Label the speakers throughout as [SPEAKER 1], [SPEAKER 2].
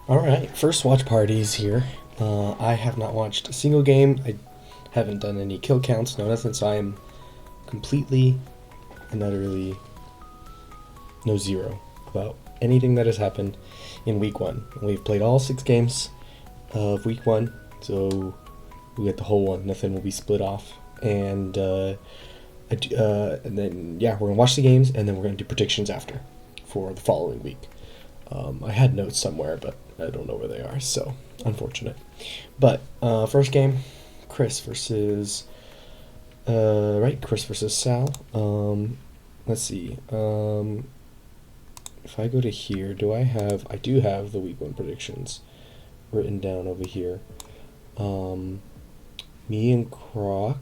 [SPEAKER 1] Alright, first watch parties here. I have not watched a single game. I haven't done any kill counts, no nothing, so I am completely and utterly no zero about anything that has happened in week one. We've played all 6 games of week one, so we get the whole one. Nothing will be split off. And and then yeah, we're gonna watch the games, and then we're gonna do predictions after for the following week. I had notes somewhere, but I don't know where they are, so unfortunate. But first game, Kryss versus Kryss versus Sal. Let's see. If I go to here, I do have the week one predictions written down over here. Me and Croc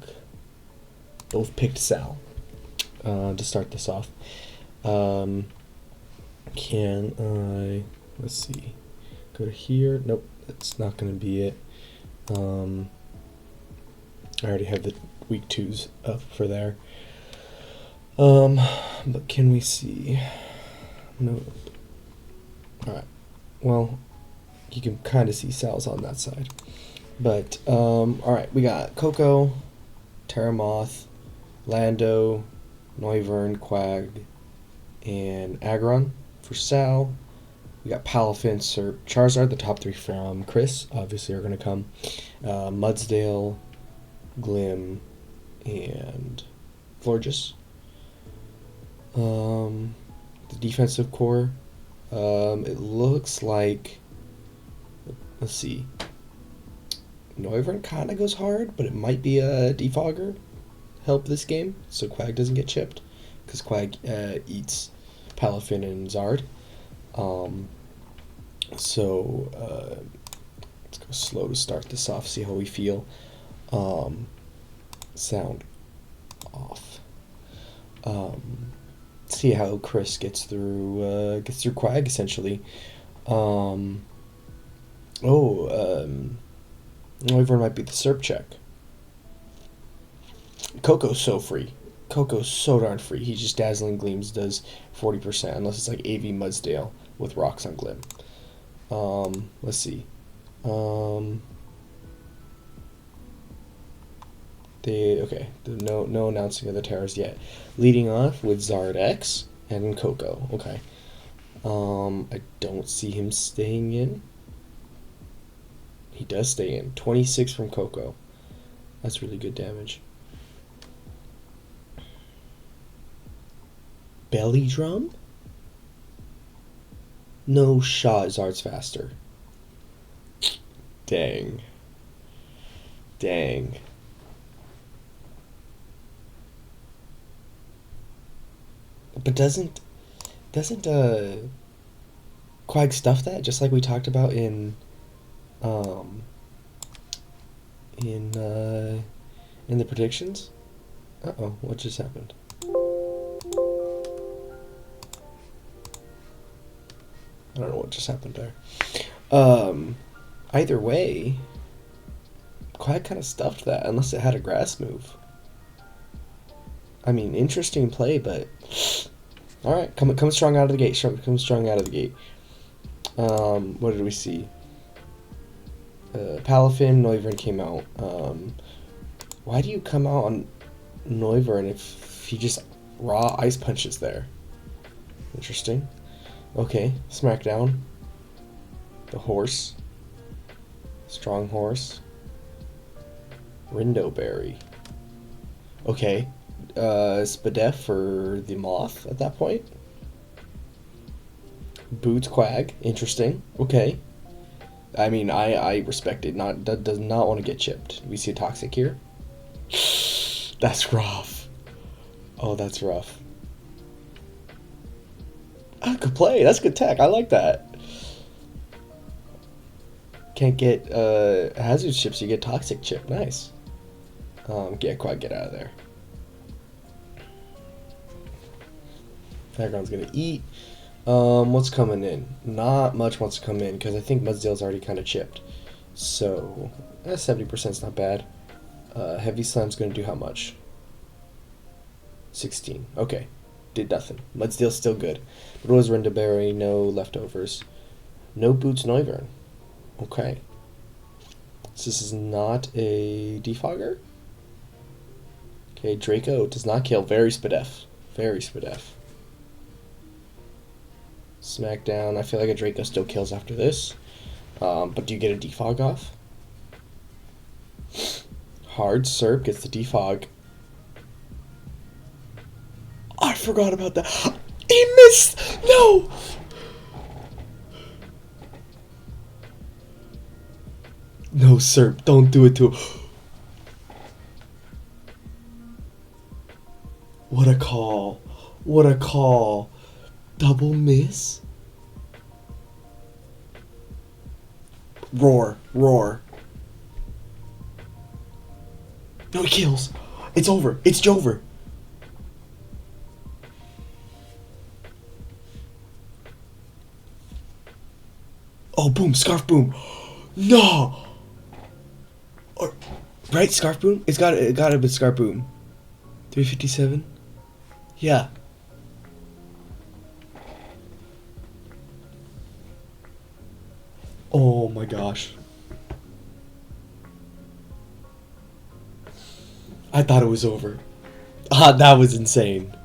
[SPEAKER 1] both picked Sal to start this off. Can I, let's see, go to here? Nope, that's not going to be it. I already have the week 2s up for there. But can we see? No. Alright, well, you can kind of see Sal's on that side. But, alright, we got Coco, Terramoth, Lando, Noivern, Quag, and Aggron. For Sal, we got Palafin, Serp, Charizard. The top 3 from Kryss obviously are going to come. Mudsdale, Glim, and Florges. The defensive core, it looks like, let's see, Noivern kind of goes hard, but it might be a Defogger help this game, so Quag doesn't get chipped, because Quag eats Palafin and Zard. Let's go slow to start this off, see how we feel. Sound off. See how Kryss gets through Quag essentially. Noivern might be the Serp check. Coco's so free. Coco's so darn free. He just Dazzling Gleams does 40%, unless it's like AV Mudsdale with Rocks on Glim. Let's see. No announcing of the Terrors yet. Leading off with Zard X and Coco. Okay. I don't see him staying in. He does stay in. 26 from Coco. That's really good damage. Belly Drum? No shot Zard's faster. Dang. But doesn't Quag stuff that, just like we talked about in the predictions? Uh-oh, what just happened? I don't know what just happened there. Either way, Quag kind of stuffed that, unless it had a grass move. I mean, interesting play, but alright, come strong out of the gate. Come strong out of the gate. What did we see? Palafin, Noivern came out. Why do you come out on Noivern if he just raw ice punches there? Interesting. Okay, Smackdown. The horse. Strong horse. Rindoberry. Okay. Spadef for the moth at that point. Boots Quag. Interesting. Okay. I mean, I respect it. Does not want to get chipped. We see a Toxic here. That's rough. Oh, that's rough. Good play. That's good tech. I like that. Can't get hazard chips. You get toxic chip. Nice. Get Quag. Get out of there. Aggron's gonna eat. What's coming in? Not much wants to come in because I think Mudsdale's already kind of chipped. So 70% is not bad. Heavy Slam's gonna do how much? 16. Okay. Did nothing. Mudsdale's still good. But it was Rindaberry, no leftovers. No Boots Noivern. Okay. So this is not a defogger? Okay, Draco does not kill. Very Spadef. Very Spadef. Smackdown. I feel like a Draco still kills after this. But do you get a defog off? Hard Serp gets the defog. I forgot about that. He missed! No! No, Serp, don't do it to him. What a call. What a call. Double miss? Roar. Roar. No, he kills. It's over. It's Jover. Oh, boom. Scarf boom. No. Or, right? Scarf boom? It got to be Scarf boom. 357? Yeah. Oh my gosh. I thought it was over. Ah, that was insane.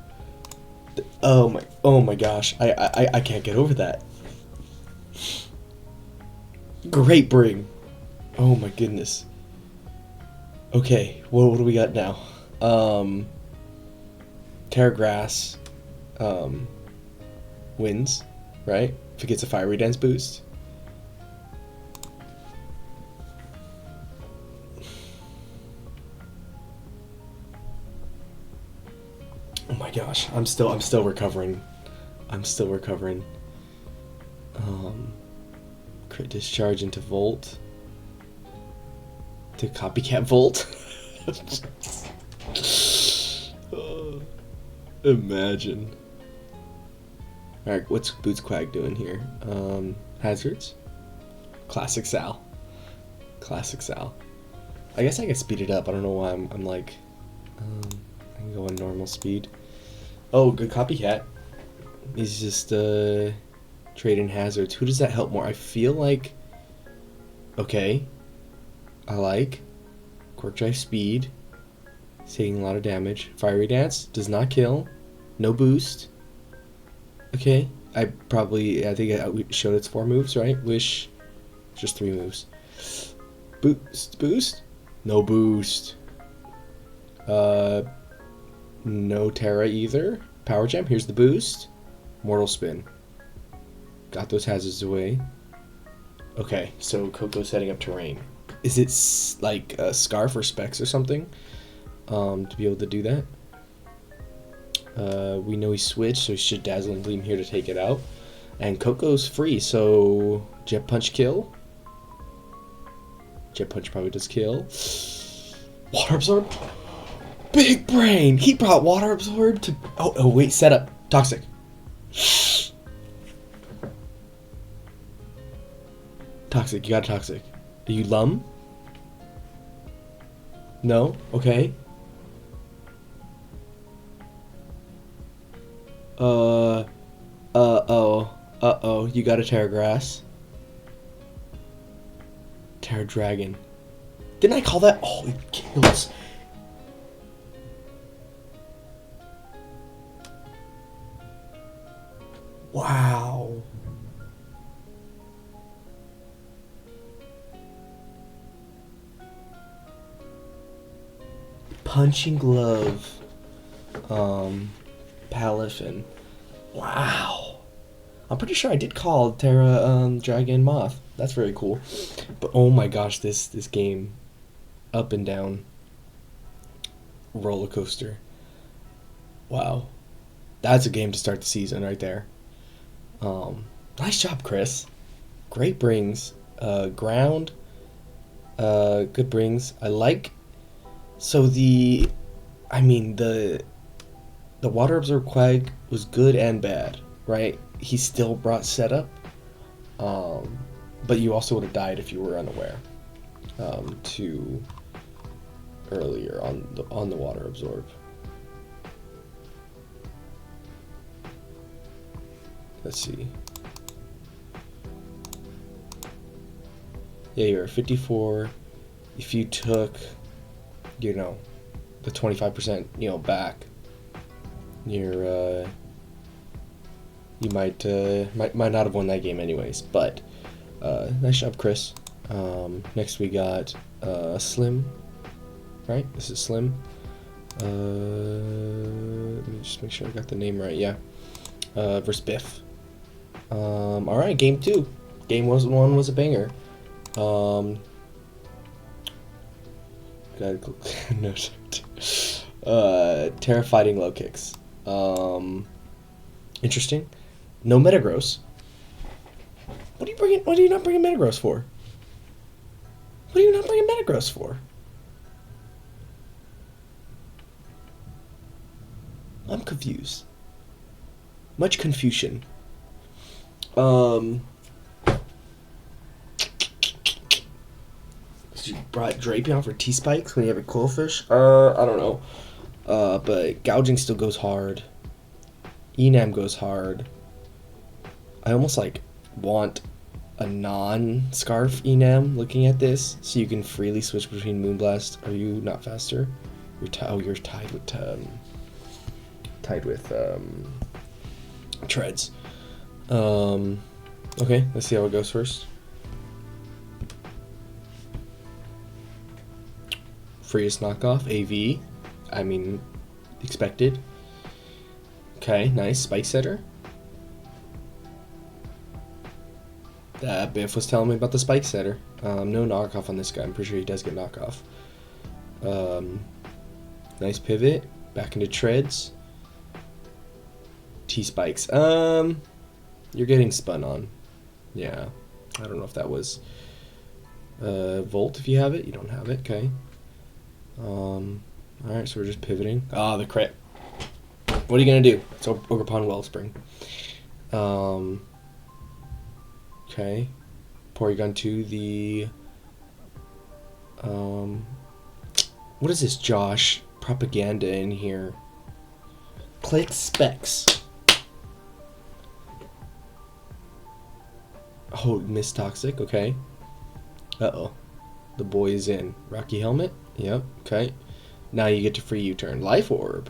[SPEAKER 1] Oh my gosh. I can't get over that. Great bring. Oh my goodness. Okay, what do we got now? Terragrass wins, right? If it gets a Fiery Dance boost. Oh my gosh, I'm still recovering. I'm still recovering. Crit discharge into Volt. To copycat Volt. Imagine. Alright, what's Boots Quag doing here? Hazards? Classic Sal. Classic Sal. I guess I can speed it up. I don't know why I'm like... I can go on normal speed. Oh, good copycat. He's just trading hazards. Who does that help more? I feel like... Okay. I like. Quirk Drive speed. It's taking a lot of damage. Fiery Dance does not kill. No boost. Okay. I think we showed its 4 moves, right? Wish. Just 3 moves. Boost? No boost. No Terra either. Power Gem, here's the boost. Mortal Spin. Got those hazards away. Okay, so Coco's setting up terrain. Is it like a Scarf or Specs or something? To be able to do that? We know he switched, so he should Dazzling Gleam here to take it out. And Coco's free, so Jet Punch kill. Jet Punch probably does kill. Water Absorb? Big brain! He brought Water Absorb to... Oh, wait, setup. Toxic. Toxic, you got Toxic. Are you Lum? No? Okay. Uh-oh, you got a Terragrass. Terra Dragon. Didn't I call that? Oh, it kills. Wow. Punching Glove. Palafin. Wow. I'm pretty sure I did call Terra Dragon Moth. That's very cool. But oh my gosh, this game, up and down roller coaster. Wow. That's a game to start the season right there. Nice job, Kryss. Great brings. Ground. Good brings. I like. So the Water Absorb Quag was good and bad, right? He still brought setup. But you also would have died if you were unaware. To earlier on the Water Absorb. Let's see. Yeah, you're 54. If you took, you know, the 25%, you know, back, you're you might not have won that game anyways. But nice job, Kryss. Next we got Slim. Right? This is Slim. Let me just make sure I got the name right. Yeah. Versus Biff. All right, game 2. Game 1 was a banger. Terrifying low kicks. Interesting. No Metagross. What are you not bringing Metagross for? What are you not bringing Metagross for? I'm confused. Much confusion. You brought Drapion for T-Spikes when you have a Quillfish? I don't know. But Gouging still goes hard. Enam goes hard. I almost like want a non-Scarf Enam looking at this, so you can freely switch between Moonblast. Are you not faster? You're you're tied with Treads. Okay, let's see how it goes first. Freest knockoff, AV. I mean, expected. Okay, nice. Spike Setter. Biff was telling me about the Spike Setter. No knockoff on this guy. I'm pretty sure he does get knockoff. Nice pivot. Back into Treads. T-Spikes. You're getting spun on. Yeah. I don't know if that was Volt if you have it. You don't have it. Okay. Alright, so we're just pivoting. Ah, the crit. What are you going to do? It's Ogerpon Wellspring. Okay. Porygon 2, the... what is this, Josh? Propaganda in here. Click Specs. Oh, Miss Toxic, okay. Uh-oh. The boy is in. Rocky Helmet? Yep, okay. Now you get to free U-turn. Life Orb.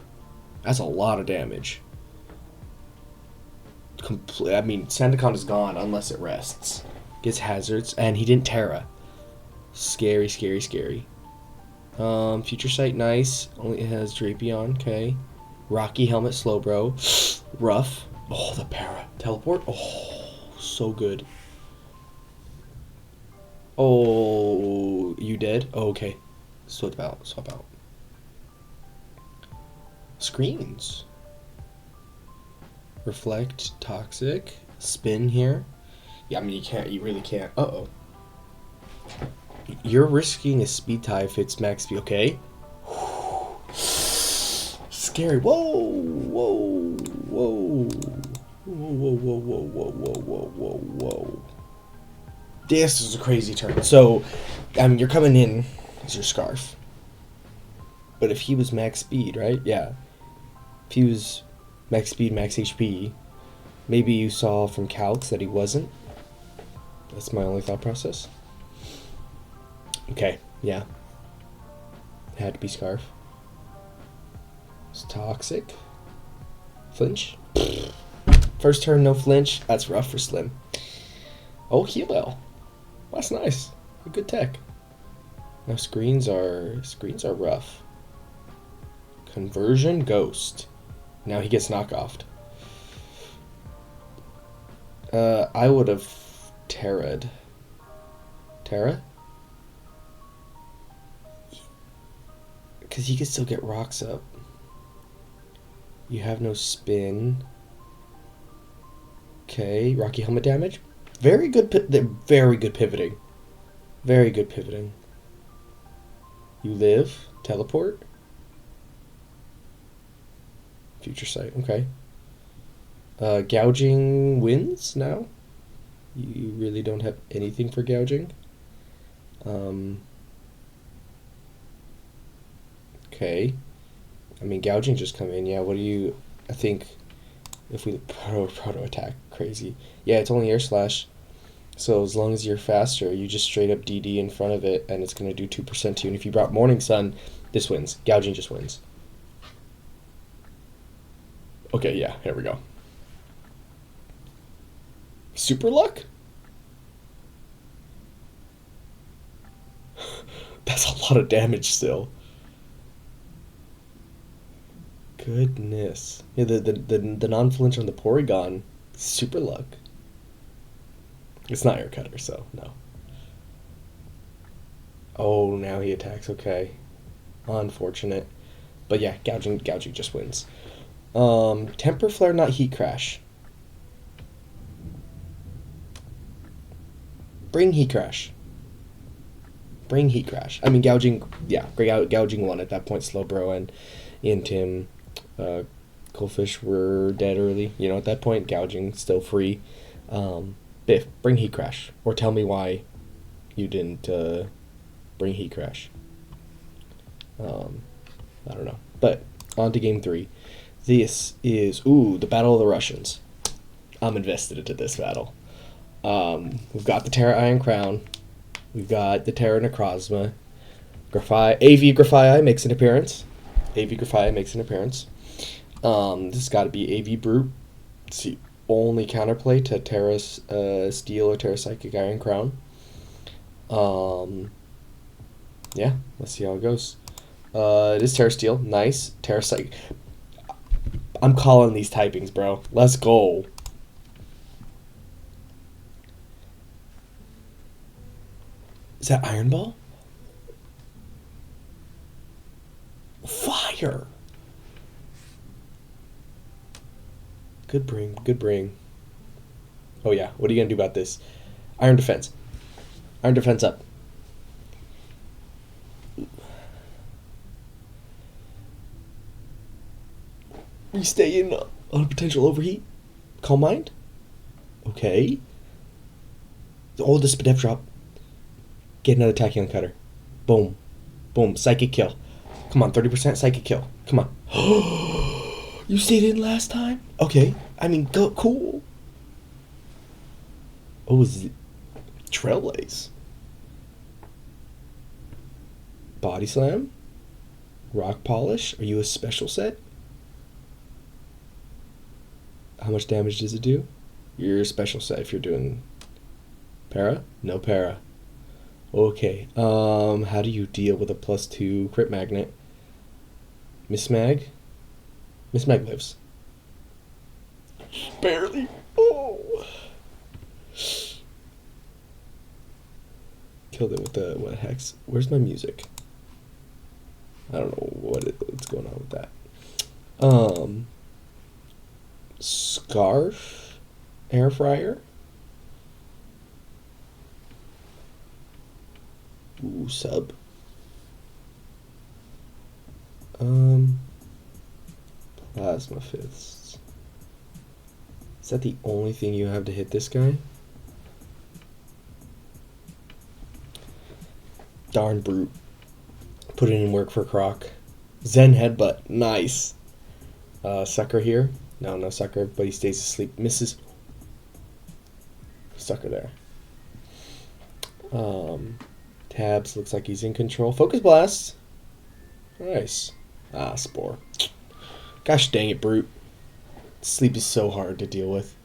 [SPEAKER 1] That's a lot of damage. I mean, Sandacon is gone unless it rests. Gets hazards, and he didn't Terra. Scary, scary, scary. Future Sight, nice. Only has Drapion, okay. Rocky Helmet, Slowbro. Rough. Oh, the Para. Teleport. Oh, so good. Oh, you dead? Oh, okay. Swap out, swap out. Screens. Reflect, Toxic, Spin here. Yeah, I mean, you really can't. Uh-oh. You're risking a speed tie if it's max speed, okay? Scary. Whoa, whoa, whoa. Whoa, whoa, whoa, whoa, whoa, whoa, whoa, whoa, whoa. This is a crazy turn. So, I mean, you're coming in as your Scarf. But if he was max speed, right? Yeah. If he was max speed, max HP, maybe you saw from calcs that he wasn't. That's my only thought process. Okay, yeah. Had to be Scarf. It's Toxic. Flinch. First turn, no flinch. That's rough for Slim. Oh, Heal. That's nice. A good tech. Now screens are rough. Conversion, Ghost. Now he gets knockoffed. I would have Terra'd. Terra? Because he could still get rocks up. You have no spin. Okay, Rocky Helmet damage. Very good pivoting. Very good pivoting. You live. Teleport. Future Sight. Okay. Gouging wins now. You really don't have anything for gouging. Okay. I mean, gouging just come in. Yeah, what do you... I think if we proto attack, crazy. Yeah, it's only Air Slash. So as long as you're faster, you just straight up DD in front of it, and it's going to do 2% to you. And if you brought Morning Sun, this wins. Gouging just wins. Okay, yeah, here we go. Super luck? That's a lot of damage still. Goodness. Yeah, the non-flinch on the Porygon, super luck. It's not Air Cutter, so no. Oh, now he attacks, okay. Unfortunate. But yeah, gouging just wins. Temper Flare, not Heat Crash. Bring Heat Crash. Bring Heat Crash. I mean, gouging, yeah, gouging won at that point. Slowbro and Tim Goldfish were dead early. You know, at that point, gouging still free. Biff, bring Heat Crash. Or tell me why you didn't bring Heat Crash. I don't know. But on to game 3. This is, the Battle of the Russians. I'm invested into this battle. We've got the Terra Iron Crown. We've got the Terra Necrozma. AV Grafii makes an appearance. This has got to be AV Brute. It's the only counterplay to Terra's Steel or Terra Psychic Iron Crown. Yeah, let's see how it goes. It is Terra Steel. Nice. Terra Psychic. I'm calling these typings, bro. Let's go. Is that Iron Ball? Fire! Good bring. Oh yeah, what are you gonna do about this? Iron Defense. Iron Defense up. You stay in on a potential overheat. Calm Mind? Okay. Oh, the Spadef drop. Get another Tachyon Cutter. Boom. Boom. Psychic Kill. Come on, 30% Psychic Kill. Come on. You stayed in last time? Okay. I mean, cool. Oh, is it Trailblaze? Body Slam? Rock Polish? Are you a special set? How much damage does it do? You're a special set if you're doing para? No para. Okay. How do you deal with a +2 crit magnet? Miss Mag? Miss Mag lives. Barely. Oh. Killed it with the hex. Where's my music? I don't know what's going on with that. Scarf? Air Fryer? Ooh, sub. Plasma Fists. Is that the only thing you have to hit this guy? Darn brute. Put it in work for Croc. Zen Headbutt. Nice. Sucker here. No sucker, but he stays asleep. Misses. Sucker there. Tabs looks like he's in control. Focus Blast. Nice. Spore. Gosh dang it, brute. Sleep is so hard to deal with.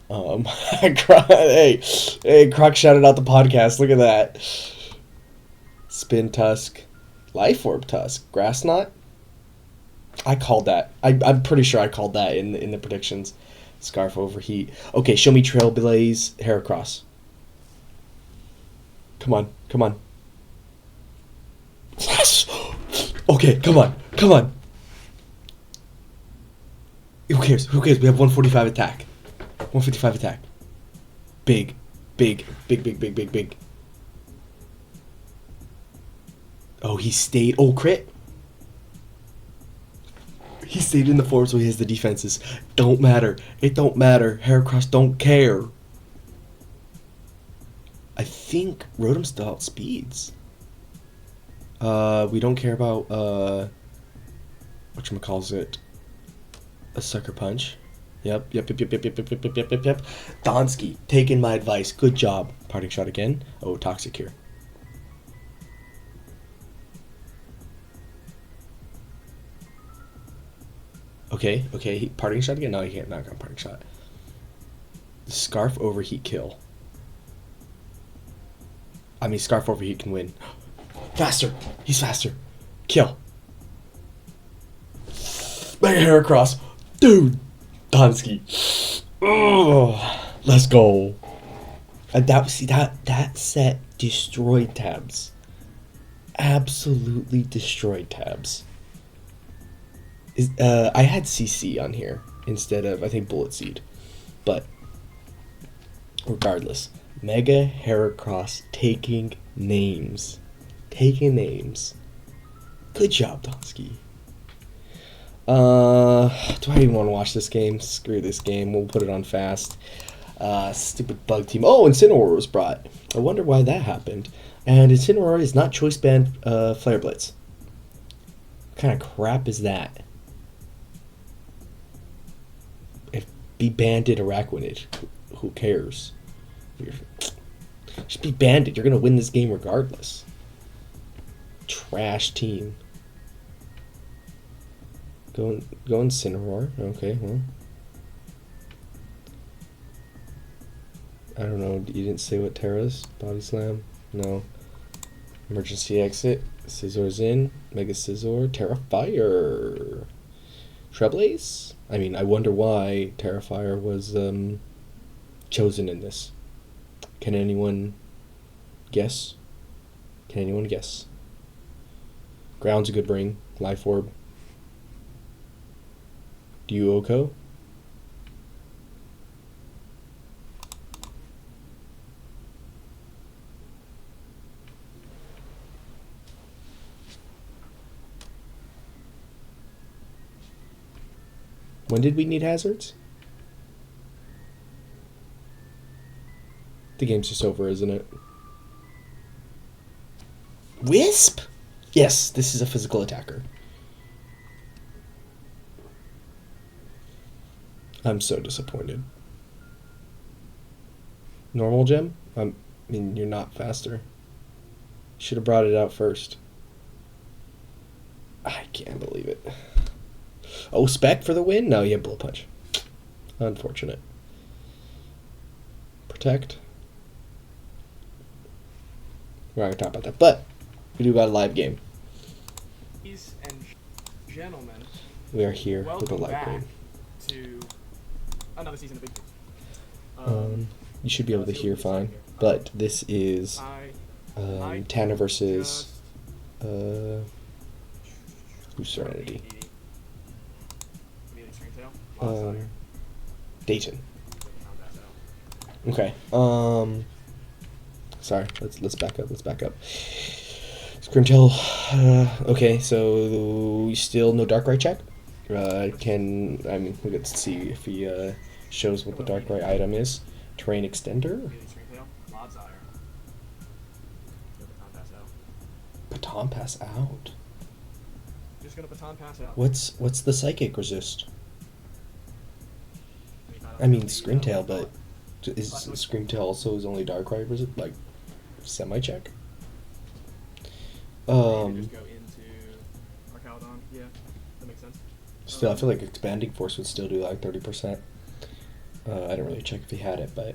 [SPEAKER 1] Hey, Croc shouted out the podcast. Look at that. Spin Tusk. Life Orb Tusk. Grass Knot. I called that. I'm pretty sure I called that in the predictions. Scarf Overheat. Okay, show me Trailblaze Heracross. Come on. Yes! Okay, come on. Who cares? We have 145 attack. 155 attack. Big. Oh, he stayed. Oh, crit. He stayed in the form, so he has the defenses. Don't matter. It don't matter. Heracross don't care. I think Rotom still outspeeds. We don't care about, whatchamacallit, a Sucker Punch. Yep. Donske, taking my advice. Good job. Parting shot again. Oh, toxic here. Okay. Parting shot again. No, he can't. Not gonna parting shot. Scarf overheat kill. I mean, scarf overheat can win. Faster. He's faster. Kill. Mega hair across. Dude. Donske. Oh, let's go. That set destroyed tabs. Absolutely destroyed tabs. I had CC on here instead of, I think, Bullet Seed. But regardless, Mega Heracross taking names. Good job, Donske. Do I even want to watch this game? Screw this game. We'll put it on fast. Stupid bug team. Oh, Incineroar was brought. I wonder why that happened. And Incineroar is not choice band Flare Blitz. What kind of crap is that? If be banded Araquanid. Who cares? Just be banded. You're gonna win this game regardless. Trash team. Go Incineroar. Okay, well. I don't know. You didn't say what Terra's? Body Slam? No. Emergency exit. Scizor's in. Mega Scizor. Terra Fire. Treblaze? I mean, I wonder why Terrifier was chosen in this. Can anyone guess? Ground's a good bring. Life Orb. Duoko? When did we need hazards? The game's just over, isn't it? Wisp? Yes, this is a physical attacker. I'm so disappointed. Normal gem? I mean, you're not faster. Should have brought it out first. I can't believe it. Oh, Spec for the win? No, you have Blow Punch. Unfortunate. Protect. We're not going to talk about that, but we do got a live game.
[SPEAKER 2] Ladies and gentlemen,
[SPEAKER 1] we are here with a live game.
[SPEAKER 2] To another season of Big
[SPEAKER 1] you should be able to hear fine, but this is Tanner versus who's Serenity? Dayton. Okay. Sorry. Let's back up. Scrimtail. Okay. So still no Darkrai check. We get to see if he shows what the Darkrai item is. Terrain extender. Baton pass out.
[SPEAKER 2] Just gonna baton pass out.
[SPEAKER 1] What's the psychic resist? I mean Screamtail, but is Screamtail also his only Darkrai resist? Like semi check?
[SPEAKER 2] Just go into Arcaludon. Yeah, that makes sense.
[SPEAKER 1] Still, I feel like Expanding Force would still do like 30%. I didn't really check if he had it, but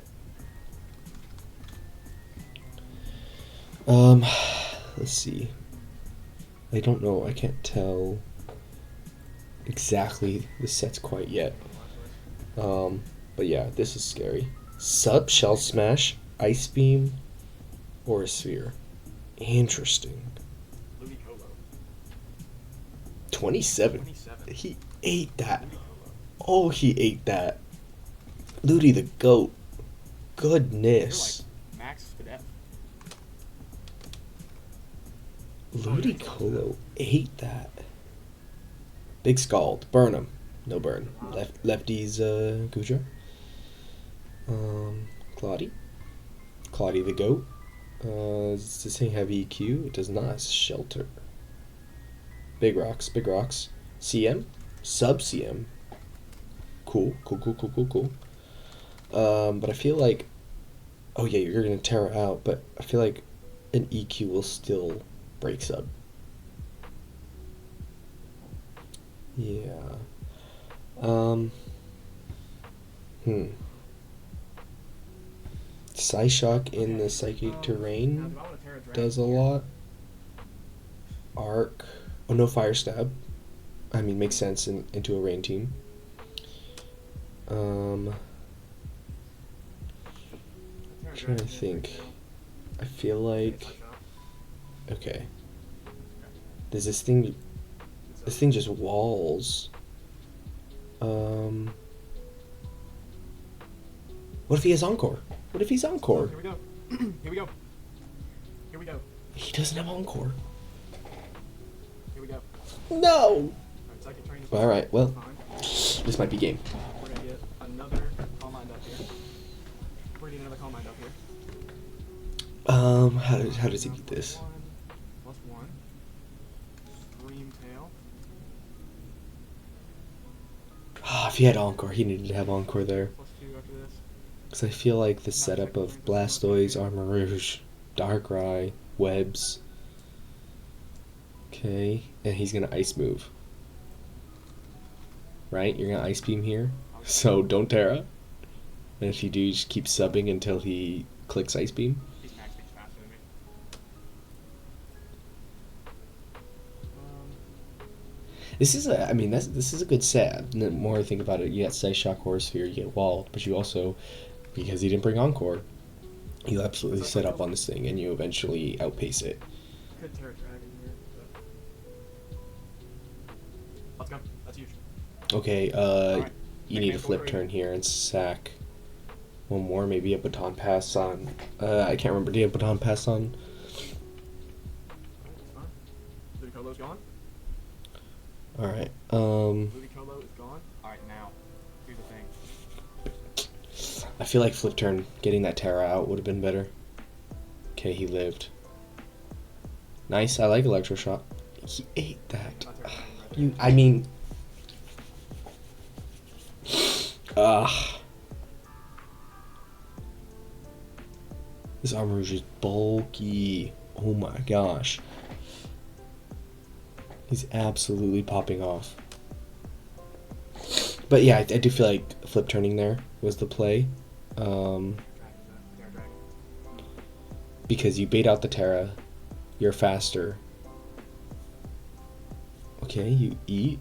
[SPEAKER 1] let's see. I don't know. I can't tell exactly the sets quite yet. But yeah, this is scary. Sub, Shell Smash, Ice Beam, or a Sphere. Interesting. 27. He ate that. Oh, he ate that. Ludi the GOAT. Goodness.
[SPEAKER 2] Like Max Cadet.
[SPEAKER 1] Ludicolo ate that. Big Scald. Burn him. No burn. Lefty's Guja. Claudie. Claudie the GOAT. Does this thing have EQ? It does not. It's Shelter. Big Rocks. CM. Sub CM. Cool. But I feel like, oh yeah, you're gonna Terra out, but I feel like an EQ will still break sub. Yeah. Hmm. Psyshock in the psychic terrain
[SPEAKER 2] Now, do I want to Terra Dragon
[SPEAKER 1] does a
[SPEAKER 2] here?
[SPEAKER 1] lot. Arc. Oh, no fire stab. I mean, makes sense into a rain team.
[SPEAKER 2] Terra
[SPEAKER 1] Trying to
[SPEAKER 2] Dragon here,
[SPEAKER 1] think.
[SPEAKER 2] big deal.
[SPEAKER 1] I feel
[SPEAKER 2] Okay,
[SPEAKER 1] like.
[SPEAKER 2] Psyshock.
[SPEAKER 1] Okay. Does this thing?
[SPEAKER 2] Good
[SPEAKER 1] This
[SPEAKER 2] sub.
[SPEAKER 1] thing just walls. Um. What if he has Encore? What if he's
[SPEAKER 2] So,
[SPEAKER 1] Encore?
[SPEAKER 2] here we go. Here we go. Here we go.
[SPEAKER 1] He doesn't have Encore.
[SPEAKER 2] Here we go.
[SPEAKER 1] No!
[SPEAKER 2] Alright, Psychic Terrain is
[SPEAKER 1] Alright, well,
[SPEAKER 2] fine.
[SPEAKER 1] this might be game.
[SPEAKER 2] We're gonna get another Calm Mind up here. We're gonna get another Calm Mind up here.
[SPEAKER 1] How does he beat this?
[SPEAKER 2] +1. Scream Tail.
[SPEAKER 1] Ah, if he had Encore, he needed to have Encore there.
[SPEAKER 2] +2 after this.
[SPEAKER 1] Because I feel like the setup of Blastoise, Armor Rouge, Darkrai, Webs. Okay, and he's gonna Ice Move. Right? You're gonna Ice Beam here. So don't Terra. And if you do, you just keep subbing until he clicks Ice Beam.
[SPEAKER 2] He's max speed's faster than me.
[SPEAKER 1] This is this is a good set. The more I think about it, you get Psyshock, Horse Sphere, you get Walled, but you also, because he didn't bring Encore, you absolutely set up on this thing and you eventually outpace it.
[SPEAKER 2] Could Terra Dragon here, but... Let's go. That's huge.
[SPEAKER 1] Okay,
[SPEAKER 2] Alright.
[SPEAKER 1] you need a flip turn here and sack one more, maybe a baton pass on. I can't remember. Do you have baton pass on?
[SPEAKER 2] That's fine. Ludicolo's gone.
[SPEAKER 1] Alright,
[SPEAKER 2] Ludicolo is gone. Alright, now, here's the thing.
[SPEAKER 1] I feel like flip turn, getting that Terra out would have been better. Okay, he lived. Nice, I like Electroshock. He ate that. I mean... This Armor Rouge is bulky. Oh my gosh. He's absolutely popping off. But yeah, I do feel like flip turning there was the play. Because you bait out the Terra, you're faster. Okay, you eat.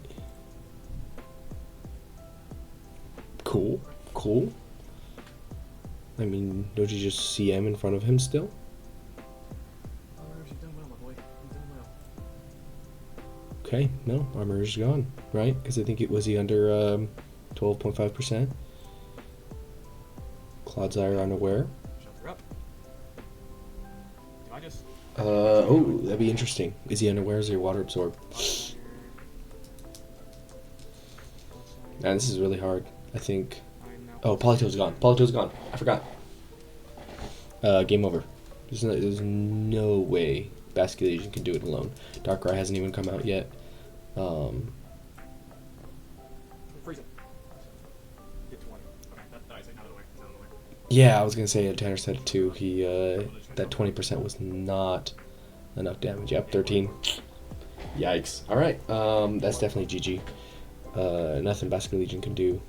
[SPEAKER 1] Cool. I mean, don't you just CM in front of him still?
[SPEAKER 2] You've done well, my boy. You've done well.
[SPEAKER 1] Okay, no, Armor is gone, right? Because I think it was he under 12.5%. Clodsire unaware.
[SPEAKER 2] Shut her up. Do I just...
[SPEAKER 1] Oh, that'd be interesting. Is he unaware? Is he water absorb? Man, this is really hard. I think. Oh, Politoed's gone. Politoed's gone. I forgot. Game over. There's no way Basculation can do it alone. Darkrai hasn't even come out yet.
[SPEAKER 2] Freeze it. Get 20. Okay, that icing out of the way. It's out of the way.
[SPEAKER 1] Yeah, I was gonna say Tanner said it too. He that 20% was not enough damage. Yep, 13. Yikes. All right. That's definitely GG. Nothing Basculation can do.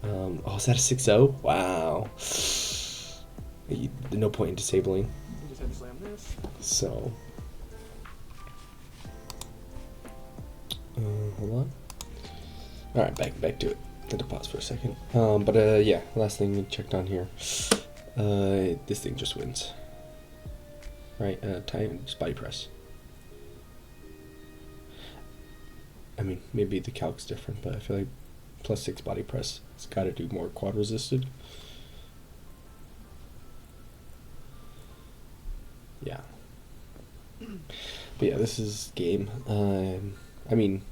[SPEAKER 1] Oh, is that a 6-0? Wow. No point in disabling.
[SPEAKER 2] You just had to slam this.
[SPEAKER 1] So. Hold on. Alright, back to it. Had to pause for a second. Yeah, last thing we checked on here. This thing just wins. Right, time, just body press. I mean, maybe the calc's different, but I feel like +6 body press. It's got to do more quad resisted. Yeah. But yeah, this is game. I mean,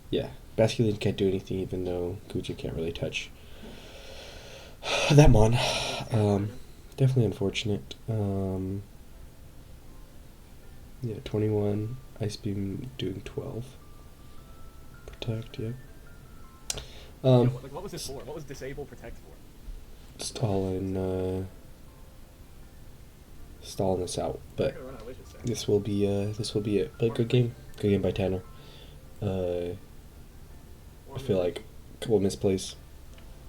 [SPEAKER 1] yeah, Basculin can't do anything even though Kuja can't really touch that mon. Definitely unfortunate. Yeah, 21. Ice Beam doing 12. Protect, yep.
[SPEAKER 2] What was this for? What was disable protect for?
[SPEAKER 1] Stalling this out,
[SPEAKER 2] I'm
[SPEAKER 1] but
[SPEAKER 2] gonna run out of wishes, sir.
[SPEAKER 1] this will be it. But good game by Tanner. I feel like a couple of misplays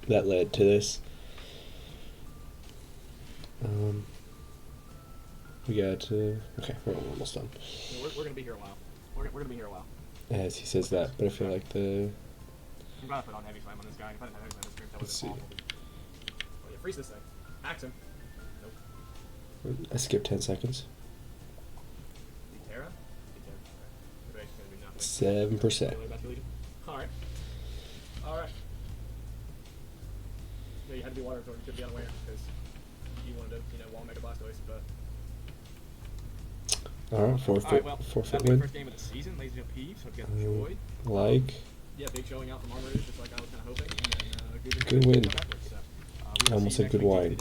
[SPEAKER 1] that led to this. We got okay, we're almost done.
[SPEAKER 2] We're gonna be here a while. We're gonna be here a while.
[SPEAKER 1] As he says that, but I feel like the
[SPEAKER 2] I'm glad I put on heavy slam on this guy. If I didn't have heavy slam, this that
[SPEAKER 1] Let's
[SPEAKER 2] was
[SPEAKER 1] see.
[SPEAKER 2] awful. Oh yeah, freeze this thing. Axe him. Nope.
[SPEAKER 1] I skipped 10 seconds.
[SPEAKER 2] Terra? Okay. It's gonna be nothing.
[SPEAKER 1] 7%.
[SPEAKER 2] Alright. Alright. Yeah, you had to be water absorbed. You could be unaware because you wanted to, wall Mega Blastoise, but.
[SPEAKER 1] Alright, forfeit
[SPEAKER 2] That'll be
[SPEAKER 1] win.
[SPEAKER 2] the first game of the season, ladies and peeps. Hope you guys enjoyed.
[SPEAKER 1] Yeah,
[SPEAKER 2] big showing out from Armorers, just like I was kind of hoping. And then,
[SPEAKER 1] Good win.
[SPEAKER 2] Backwards, so,
[SPEAKER 1] I almost said good wine.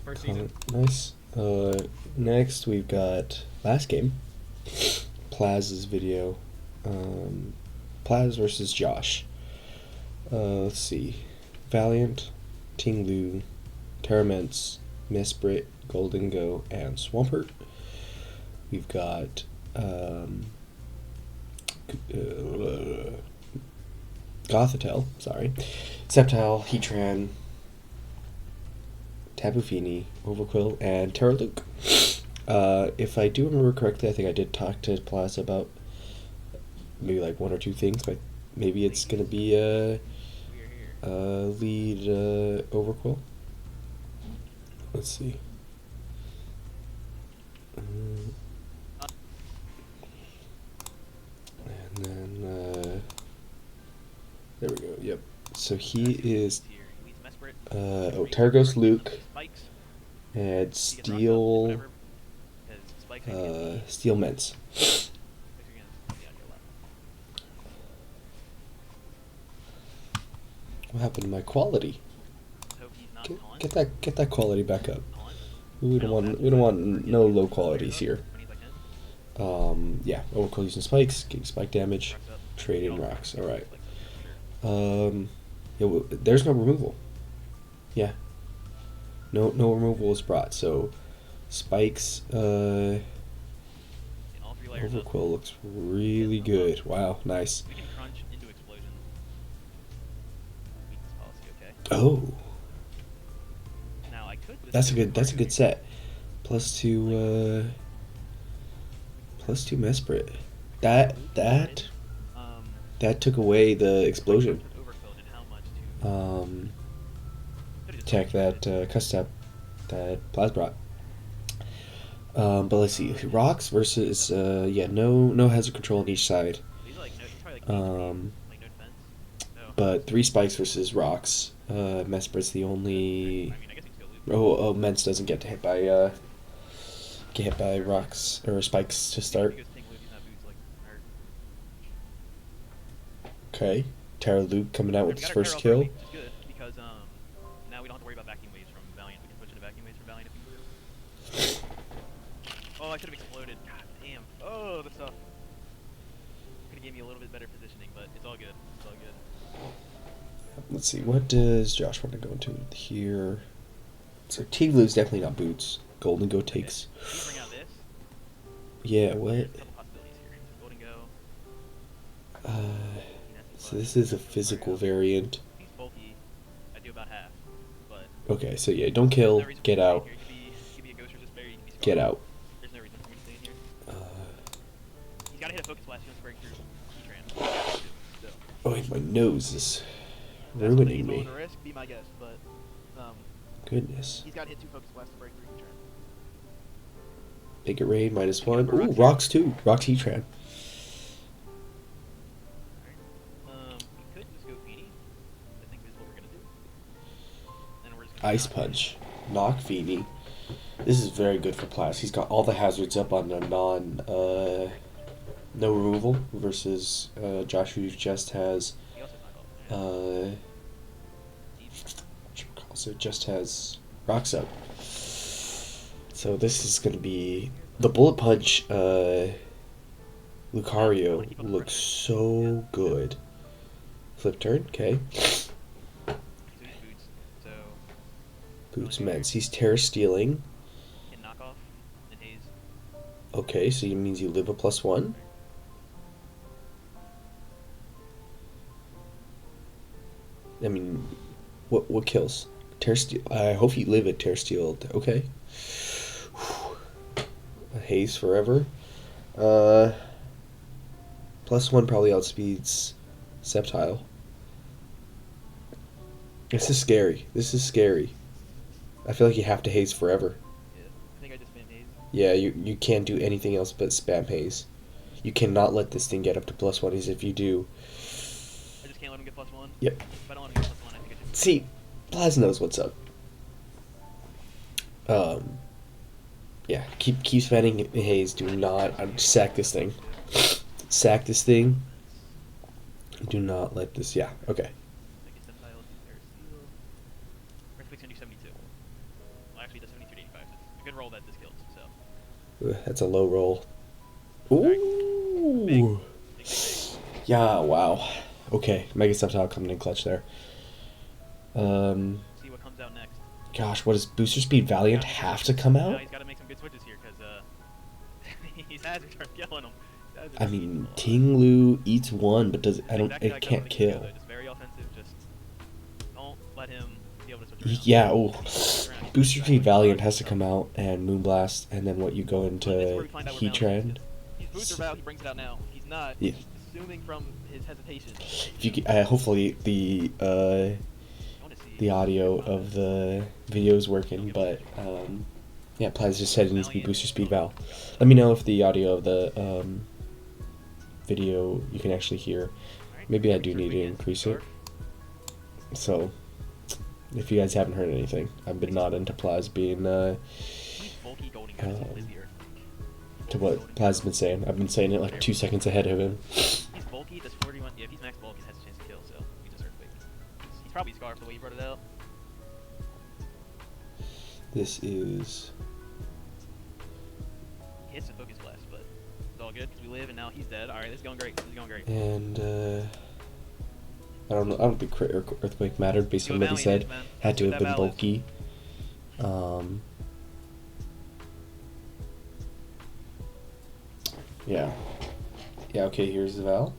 [SPEAKER 2] First season.
[SPEAKER 1] Nice. Next we've got last game. Plaz's video. Plaz versus Josh. Let's see. Valiant, Tinglu, Terraments, Mesprit, Golden Go, and Swampert. We've got Gothitelle, sorry, Sceptile, Heatran, Tapu Fini, Overquill, and Terraluke. If I do remember correctly, I think I did talk to Plaz about maybe like one or two things, but maybe it's gonna be lead Overquill. Let's see. And then there we go. Yep. So he is Targos Luke and Steel Ments. What happened to my quality? Get that quality back up. We don't want no low qualities here. Yeah, Overquill using spikes, getting spike damage, trading rocks. All right. Yeah, there's no removal. Yeah. No removal was brought. So spikes. Overquill looks really good. Wow, nice. Oh. That's a good set. +2 Mesprit. That took away the explosion. Attack that custom that Plaz brought. But let's see. Rocks versus no hazard control on each side. But 3 spikes versus rocks. Mesprit's the only. Oh, Mence doesn't get hit by rocks or spikes to start. Okay, Terraluke coming out with his first kill.
[SPEAKER 3] Now we don't have to worry about vacuum waves from Valiant. We can switch into vacuum waves from Valiant if we need to. Oh, I should have exploded. God damn. Oh, this stuff. Could have gave me a little bit better positioning, but it's all good. It's all good.
[SPEAKER 1] Let's see, what does Josh want to go into here? So Tiglu's definitely not boots. Golden Go takes.
[SPEAKER 3] Can you bring out this?
[SPEAKER 1] Yeah, what?
[SPEAKER 3] There's a couple possibilities here. Golden Go.
[SPEAKER 1] So this is a physical variant.
[SPEAKER 3] He's bulky. I do about half, but.
[SPEAKER 1] Okay, so yeah, don't kill. Get out. Get out.
[SPEAKER 3] There's no reason for me to stay in here. He's gotta hit a focus blast. He wants to break through Heatran.
[SPEAKER 1] Oh, my nose is ruining me.
[SPEAKER 3] Risk, be my guess, but
[SPEAKER 1] Goodness.
[SPEAKER 3] he's got to hit 2 focus blasts to break through Heatran.
[SPEAKER 1] Make it rain, -1. Ooh, rocks too. Rocks Heatran.
[SPEAKER 3] We could just go Feeny. I think is what we're gonna do. Then we're just gonna
[SPEAKER 1] Ice Punch. Knock Feeny. This is very good for Plaz. He's got all the hazards up on a no removal versus Josh, who just has
[SPEAKER 3] He also knock off.
[SPEAKER 1] so just has rocks up. So this is gonna be the Bullet Punch. Lucario looks so good. Flip turn, okay. Boots Meds. He's terror stealing.
[SPEAKER 3] Can knock off and haze.
[SPEAKER 1] Okay, so it means you live a +1. I mean, what kills? Terror steal. I hope you live at terror steal. Okay. Haze forever. +1 probably outspeeds Sceptile. This is scary. This is scary. I feel like you have to haze forever.
[SPEAKER 3] Yeah, I think I just spammed haze.
[SPEAKER 1] Yeah, you can't do anything else but spam haze. You cannot let this thing get up to +1, as if you do.
[SPEAKER 3] I just can't let him get +1.
[SPEAKER 1] Yep.
[SPEAKER 3] If I don't let him get +1, I think I just...
[SPEAKER 1] See, Plaz knows what's up. Yeah, keep spamming haze. Do not sack this thing. Sack this thing. Do not let this. Yeah. Okay.
[SPEAKER 3] I guess Sceptile is terror steal. Earthquake's gonna do 72. Well, actually, it does 72 to 85. So it's a good roll that this kills. So.
[SPEAKER 1] That's a low roll. Ooh.
[SPEAKER 3] Big.
[SPEAKER 1] Yeah. Wow. Okay. Mega Sceptile coming in clutch there.
[SPEAKER 3] See what comes out next.
[SPEAKER 1] Gosh, what does Booster Speed Valiant have to come
[SPEAKER 3] No,
[SPEAKER 1] out?
[SPEAKER 3] he's got to make some good switches here because he's had to start killing him.
[SPEAKER 1] I mean, Tinglu eats one, but does I don't
[SPEAKER 3] Exactly
[SPEAKER 1] it
[SPEAKER 3] like
[SPEAKER 1] can't
[SPEAKER 3] what he
[SPEAKER 1] kill.
[SPEAKER 3] do, just very offensive. Just don't let him be able to switch around.
[SPEAKER 1] Yeah. Oh, Booster Speed Valiant has to come out and Moonblast, and then what you go
[SPEAKER 3] That's where
[SPEAKER 1] into
[SPEAKER 3] we find out where
[SPEAKER 1] Heat
[SPEAKER 3] Valiant
[SPEAKER 1] Trend.
[SPEAKER 3] is. He's Booster Val, he brings it out now. He's not.
[SPEAKER 1] Yeah.
[SPEAKER 3] He's assuming from his hesitation.
[SPEAKER 1] If you hopefully the audio of the video is working, but yeah, Plaz just said it needs to be Booster Speed Val. Let me know if the audio of the video you can actually hear. Maybe I do need to increase it. So, if you guys haven't heard anything, I've been not into Plaz being to what Plaz has been saying. I've been saying it like 2 seconds ahead of him.
[SPEAKER 3] He's bulky, does 41. Yeah, if he's max bulk, he has a chance to kill, so we just Earthquake. He's probably Scarf the way you brought it out.
[SPEAKER 1] This is
[SPEAKER 3] He hits the Focus Blast, but it's all good because we live and now he's dead. Alright, this is going great. This is going great.
[SPEAKER 1] and I don't know. I don't think crit or Earthquake mattered based on what he said. Had to have been bulky. Yeah. Yeah. Okay. Here's the Val.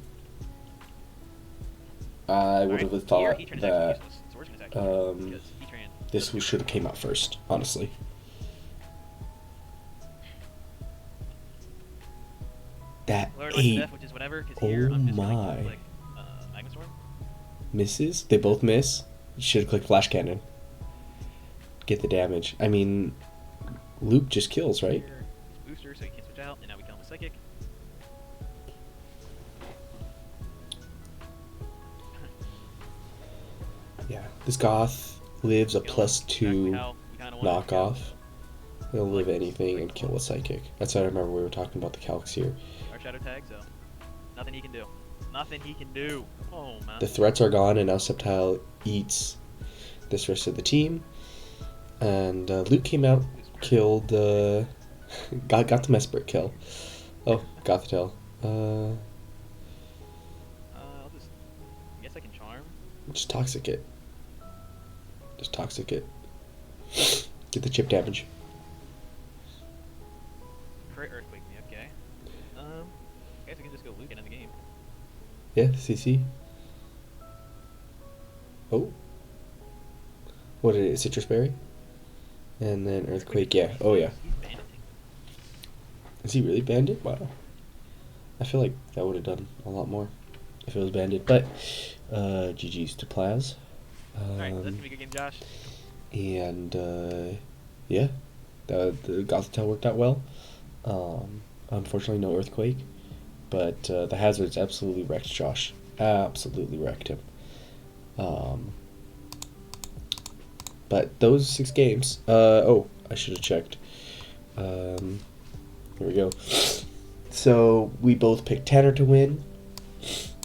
[SPEAKER 1] I would have thought that this should have came out first. Honestly. That
[SPEAKER 3] Lord
[SPEAKER 1] 8
[SPEAKER 3] Death, which is whatever, 'cause here I'm just gonna
[SPEAKER 1] my.
[SPEAKER 3] click Magma Storm.
[SPEAKER 1] Misses. They both miss. You should have clicked Flash Cannon. Get the damage. I mean, Luke just kills, right?
[SPEAKER 3] Here, he's booster, so he can't switch out, and now we kill him with Psychic.
[SPEAKER 1] Yeah. This Goth lives a
[SPEAKER 3] Kill him.
[SPEAKER 1] +2
[SPEAKER 3] Exactly how we kinda wanted to
[SPEAKER 1] knockoff. He'll live anything and kill a Psychic. That's what I remember we were talking about the calcs here.
[SPEAKER 3] Our Shadow Tag, so nothing he can do. Nothing he can do. Oh, man.
[SPEAKER 1] The threats are gone, and now Sceptile eats this rest of the team. And Luke came out, killed, got the Mesprit kill. Oh, got the tail.
[SPEAKER 3] I'll just, I guess I can Charm.
[SPEAKER 1] Just Toxic it. Just Toxic it. Get the chip damage.
[SPEAKER 3] Crit Earthquake me, okay. I guess I can just go Luke and end the game.
[SPEAKER 1] Yeah, CC. Oh. What is it? Citrus Berry? And then Earthquake, yeah. Oh, yeah.
[SPEAKER 3] He's banding.
[SPEAKER 1] Is he really banded? Wow. I feel like that would have done a lot more if it was banded. But, GG's to Plaz.
[SPEAKER 3] Alright, that's gonna be a good game, Josh.
[SPEAKER 1] And, yeah. The Gothitelle worked out well. Unfortunately, no Earthquake. But the Hazards absolutely wrecked Josh. Absolutely wrecked him. But those 6 games. Oh, I should have checked. Here we go. So we both picked Tanner to win.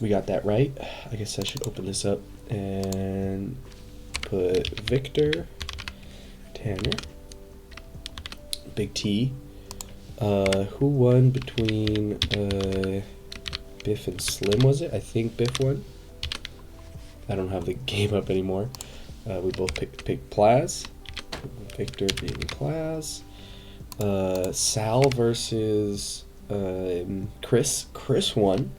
[SPEAKER 1] We got that right. I guess I should open this up and put Victor, Tanner, Big T. Who won between Biff and Slim, was it? I think Biff won. I don't have the game up anymore. We both picked Plaz. Victor being Plaz. Sal versus Kryss. Kryss won.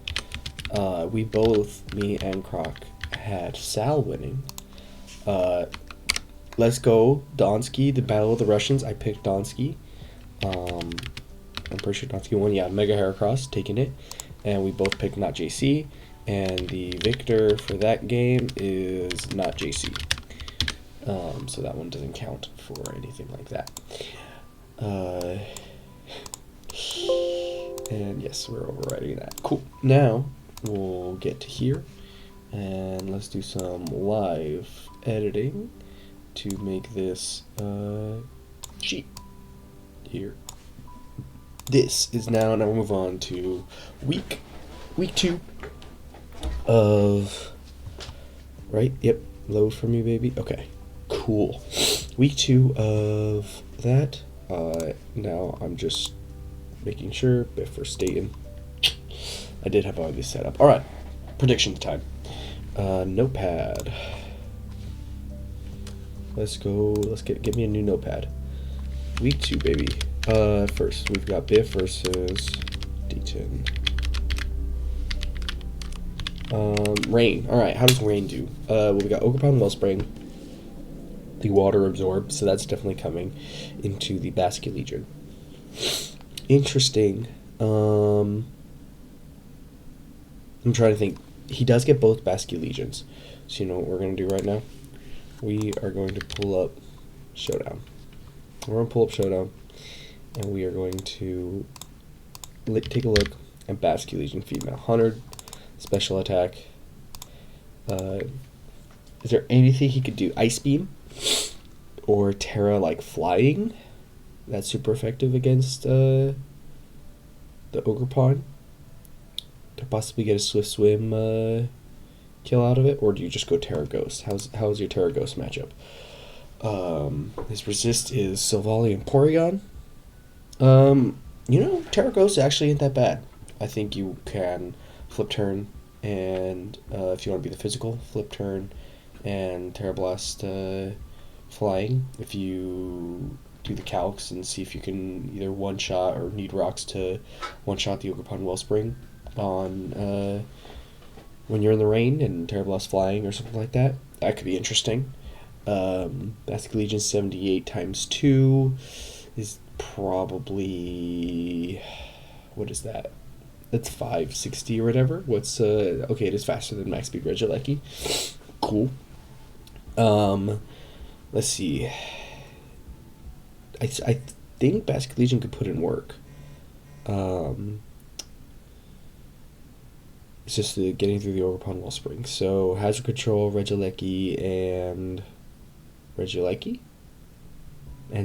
[SPEAKER 1] We both, me and Croc, had Sal winning. Let's go Donske, the Battle of the Russians. I picked Donske. I'm pretty sure Donske won. Yeah, Mega Heracross, taking it. And we both picked not JC. And the victor for that game is not JC. So that one doesn't count for anything like that. And yes, we're overriding that. Cool. Now we'll get to here. And let's do some live editing to make this sheet here. This is now we'll move on to week 2 of, right? Yep, load for me, baby. Okay, cool. Week 2 of that. Now I'm just making sure Biff for Dayton. I did have all this set up. All right, predictions time. Notepad. Let's go. Let's get me a new notepad. Week 2, baby. First we've got Biff versus Dayton. Rain. All right. How does rain do? Well, we got Ogerpon Wellspring. The water absorb, so that's definitely coming into the Basket Legion. Interesting. I'm trying to think. He does get both Basket Legions. So you know what we're going to do right now? We are going to pull up Showdown. We're going to pull up Showdown. And we are going to take a look at Basket Legion female. 100 special attack. Is there anything he could do? Ice Beam? Or Terra like flying? That's super effective against the Ogerpon. To possibly get a Swift Swim kill out of it, or do you just go Terra Ghost? How's your Terra Ghost matchup? His resist is Silvally and Porygon. You know, Terra Ghost actually ain't that bad. I think you can flip turn, and if you want to be the physical, flip turn and Terra Blast flying. If you do the calcs and see if you can either one shot or need rocks to one shot the Ogerpon Wellspring on when you're in the rain and Terra Blast flying or something like that. That could be interesting. Basket Legion 78 times 2 is probably, what is that? That's 560 or whatever. What's okay, it is faster than Max Speed Regieleki. Cool. Let's see. I think Basket Legion could put in work. It's just getting through the Ogerpon Wellspring. So Hazard Control, Regieleki, and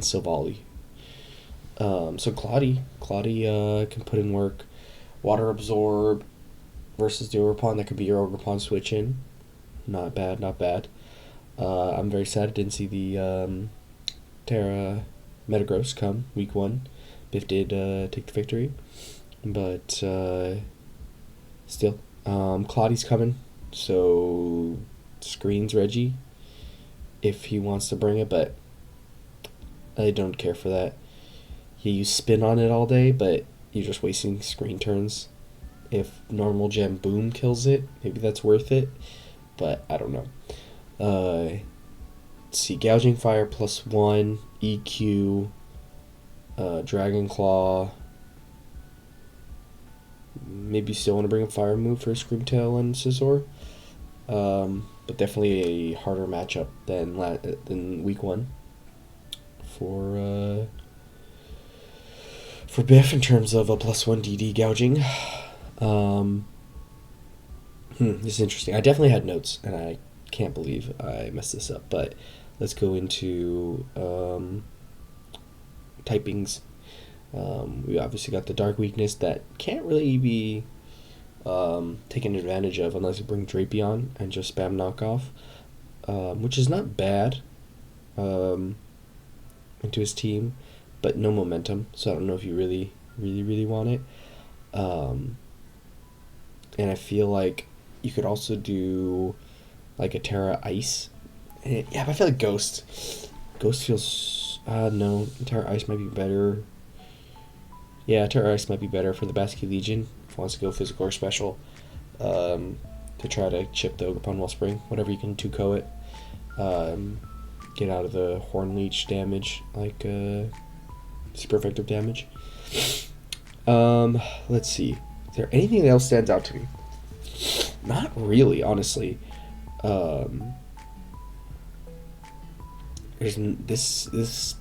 [SPEAKER 1] Silvally. So Claudie can put in work. Water Absorb versus the Ogerpon. That could be your Ogerpon switch in. Not bad, not bad. I'm very sad I didn't see the Terra Metagross come week 1. Biff did take the victory, but still, Claudie's coming, so screens Reggie if he wants to bring it, but I don't care for that. Yeah, you spin on it all day, but you're just wasting screen turns. If normal gem boom kills it, maybe that's worth it, but I don't know. Let's see, Gouging Fire +1, EQ, Dragon Claw. Maybe you still want to bring a Fire move for Screamtail and Scizor. But definitely a harder matchup than week 1 for Biff in terms of a +1 DD gouging. This is interesting. I definitely had notes, and I can't believe I messed this up, but let's go into typings. We obviously got the Dark Weakness that can't really be taken advantage of unless you bring Drapion and just spam knockoff, which is not bad into his team, but no momentum, so I don't know if you really want it. And I feel like you could also do like a Terra Ice. Yeah, but I feel like Ghost Ghost feels... no. Terror Ice might be better. Yeah, Terror Ice might be better for the Basque Legion. If it wants to go physical or special. To try to chip the Ogerpon Wellspring. Whatever you can 2-ko it. Get out of the Horn Leech damage. Like, super effective damage. Let's see. Is there anything else stands out to me? Not really, honestly. There's this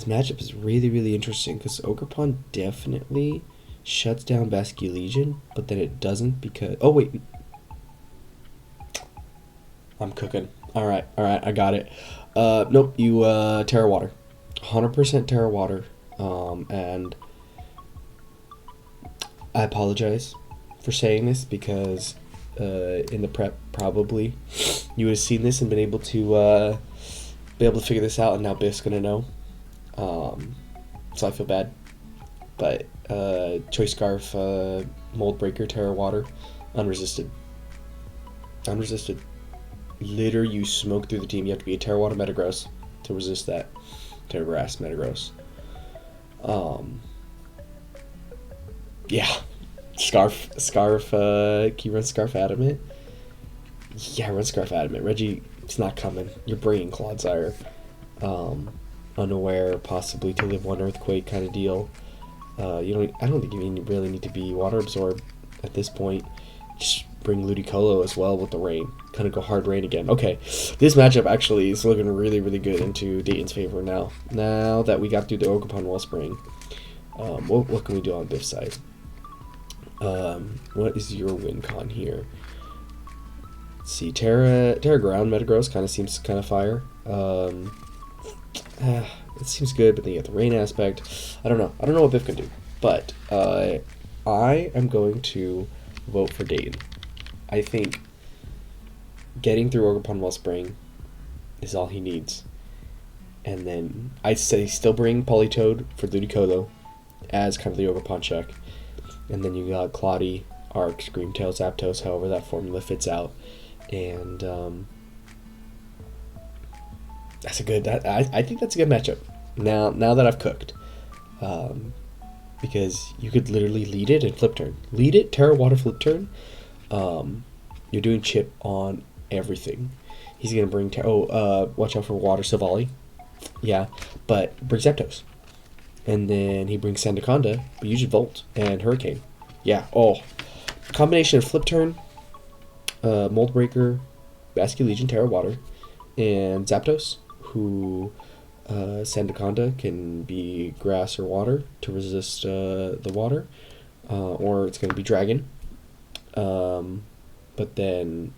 [SPEAKER 1] matchup is really, really interesting because Ogerpon definitely shuts down Basque Legion, but then it doesn't because... Oh, wait. I'm cooking. Alright, I got it. Nope, you, Terra Water. 100% Terra Water. And I apologize for saying this because in the prep, probably, you would have seen this and been able to figure this out, and now Biff's gonna know. So I feel bad. But Choice Scarf, Mold Breaker, Terra Water, unresisted. Unresisted. Literally, you smoke through the team. You have to be a Terra Water Metagross to resist that. Terra Grass Metagross. Yeah. Scarf, can you run Scarf Adamant? Yeah, run Scarf Adamant. Reggie, it's not coming. You're bringing Clodsire. Unaware, possibly to live one Earthquake kind of deal. I don't think you really need to be Water Absorb at this point. Just bring Ludicolo as well with the Rain. Kind of go hard Rain again. Okay, this matchup actually is looking really, really good into Dayton's favor now. Now that we got through the Ogerpon Wellspring, what can we do on Biff's side? What is your win con here? Let's see, Terra Ground Metagross kind of seems kind of fire. It seems good, but then you have the Rain aspect. I don't know what Biff can do, but I am going to vote for Dayton. I think getting through Ogerpon Wellspring is all he needs. And then I'd say still bring Politoed for Ludicolo as kind of the Ogerpon check. And then you got Claudie, Arc, Screamtail, Zapdos, however that formula fits out. And that's a good... I think that's a good matchup. Now that I've cooked. Because you could literally lead it and flip turn. Lead it, Terra Water, flip turn. You're doing chip on everything. He's going to bring... watch out for Water Savali. Yeah, but bring Zapdos. And then he brings Sandaconda, but you should Volt and Hurricane. Yeah, combination of flip turn, Mold Breaker, Basque Legion, Terra Water, and Zapdos, who Sandaconda can be grass or water to resist the water, or it's going to be Dragon. But then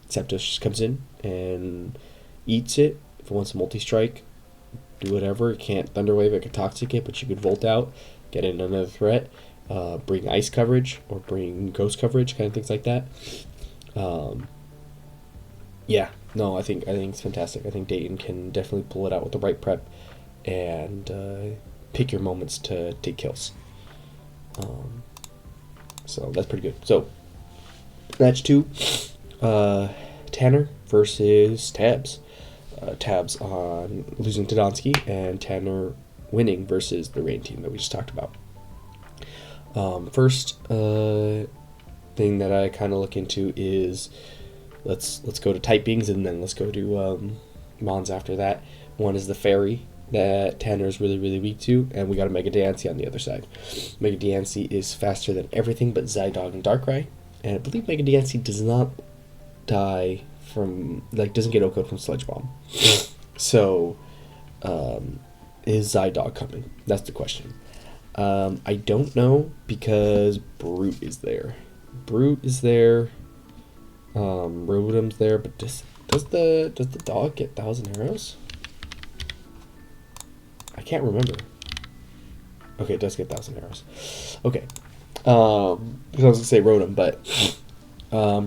[SPEAKER 1] Zapdos just comes in and eats it. If it wants to multi-strike, do whatever. It can't Thunder Wave, it can Toxic it, but you could Volt out, get in another threat, bring Ice coverage, or bring Ghost coverage, kind of things like that. Yeah, no, I think it's fantastic. I think Dayton can definitely pull it out with the right prep and pick your moments to take kills. So that's pretty good. So match 2, Tanner versus Tabs. Tabs on losing to Donske, and Tanner winning versus the Rain team that we just talked about. First thing that I kind of look into is let's go to typings, and then let's go to Mons after that. One is the Fairy that Tanner is really, really weak to, and we got a Mega Diancie on the other side. Mega Diancie is faster than everything but Zydog and Darkrai, and I believe Mega Diancie does not die from, doesn't get OHKO'd from Sludge Bomb. So, is Zydog coming? That's the question. I don't know because Brute is there. Rotom's there, but does the dog get 1,000 arrows? I can't remember. Okay, it does get 1,000 arrows. Okay. I was gonna say Rotom, but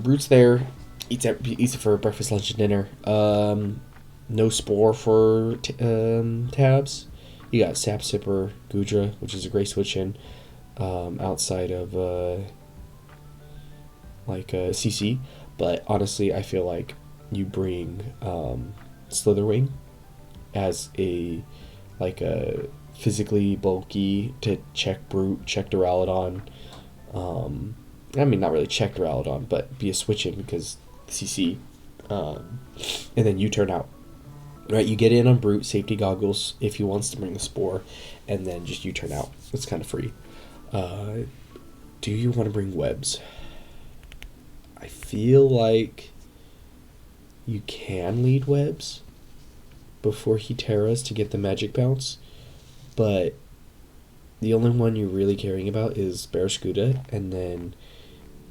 [SPEAKER 1] Brute's there. Eats it for breakfast, lunch, and dinner. No Spore for Tabs. You got Sap Sipper, Goodra, which is a great switch in. Outside of CC, but honestly, I feel like you bring Slitherwing as a physically bulky to check Brute, check Duraludon. I mean, not really check Duraludon, but be a switch in because CC. And then you turn out. Right, you get in on Brute, safety goggles if he wants to bring the Spore, and then just you turn out. It's kind of free. Do you want to bring webs? I feel like you can lead webs before he Terras to get the magic bounce, but the only one you're really caring about is Barraskewda, and then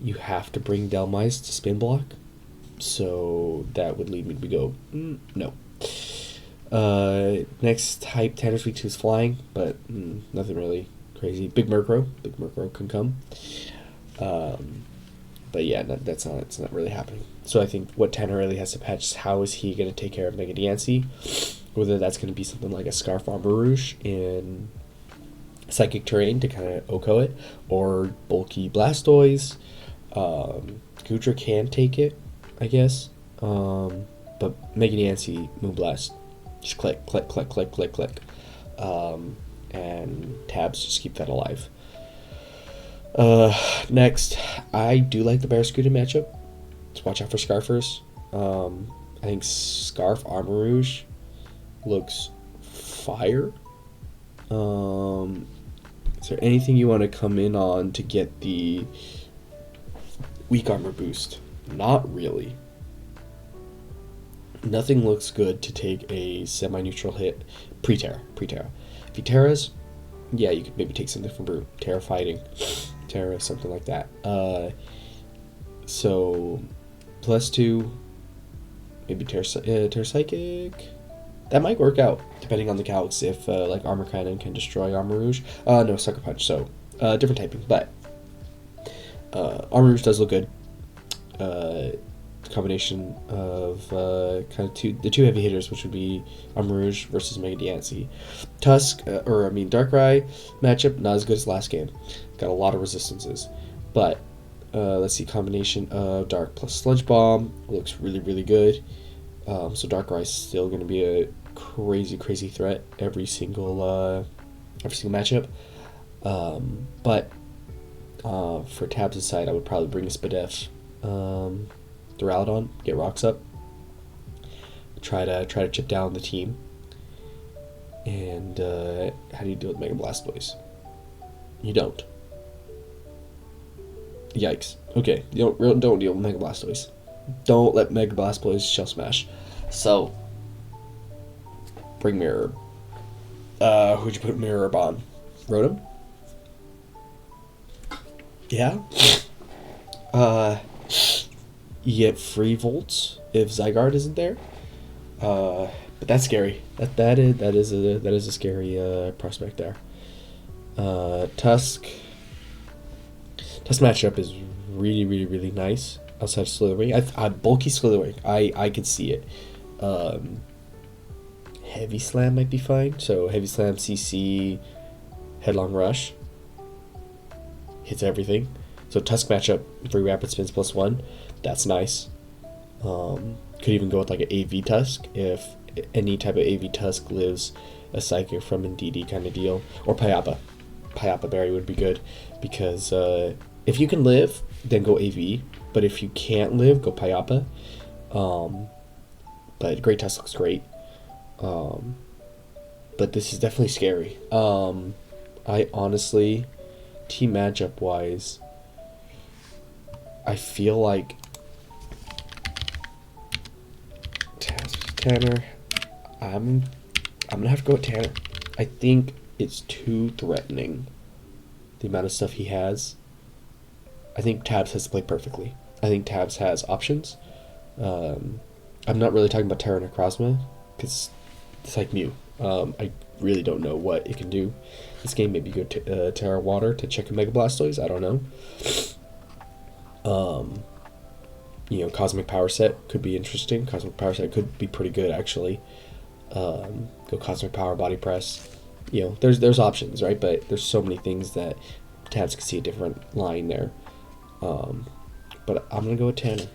[SPEAKER 1] you have to bring Delmise to spin block, so that would lead me to go, no. Next type, Tanner's weak to is flying, but nothing really crazy. Big Murkrow can come. But yeah, it's not really happening. So I think what Tanner really has to patch is how is he going to take care of Mega Diancie, whether that's going to be something like a Scarf Armor Rouge in Psychic Terrain to kind of OHKO it, or bulky Blastoise. Goodra can take it, I guess. But Mega Diancie, Moonblast, just click, click, click, click, click, click. And tabs, just keep that alive. Next, I do like the Barraskewda matchup. Let's watch out for Scarfers. I think Scarf Armor Rouge looks fire. Is there anything you want to come in on to get the weak armor boost? Not really. Nothing looks good to take a semi-neutral hit pre-Terra. If he Terras, yeah, you could maybe take something from Brute. Terra Fighting, Terra, something like that. So, +2, maybe Terra Psychic. That might work out, depending on the calcs, if like Armor Cannon can destroy Armor Rouge. No, Sucker Punch, so different typing, but Armor Rouge does look good. Combination of kind of the two heavy hitters, which would be Armor Rouge versus Mega Diancie. Darkrai matchup, not as good as last game. Got a lot of resistances. But let's see, combination of Dark plus Sludge Bomb looks really, really good. So Darkrai is still going to be a crazy, crazy threat every single matchup. But for Tabs' side, I would probably bring a Spadef. Duraludon, get rocks up, try to chip down the team. And how do you deal with Mega Blastoise? You don't. Yikes. Okay, you don't deal with Mega Blastoise. Don't let Mega Blastoise Shell Smash. So bring Mirror. Who'd you put Mirror on? Rotom? Yeah. You get free Volts if Zygarde isn't there, but that's scary. That is a scary prospect there. Tusk matchup is really, really, really nice outside of Slitherwing. I bulky Slitherwing. I could see it. Heavy Slam might be fine. So Heavy Slam, CC, Headlong Rush hits everything. So Tusk matchup, 3 Rapid Spins +1. That's nice. Could even go with like an AV Tusk if any type of AV Tusk lives a Psychic from Indeedee kind of deal. Or Payapa. Payapa Berry would be good because if you can live, then go AV. But if you can't live, go Payapa. But Great Tusk looks great. But this is definitely scary. I honestly, team matchup wise, I feel like Tanner. I'm gonna have to go with Tanner. I think it's too threatening, the amount of stuff he has. I think Tabs has to play perfectly. I think Tabs has options. I'm not really talking about Terra Necrozma because it's like Mew. I really don't know what it can do. This game maybe go Terra Water to check a Mega Blastoise. I don't know. Cosmic Power Set could be interesting. Cosmic Power Set could be pretty good, actually. Go Cosmic Power, Body Press. There's options, right? But there's so many things that Tabs could see a different line there. But I'm going to go with Tanner.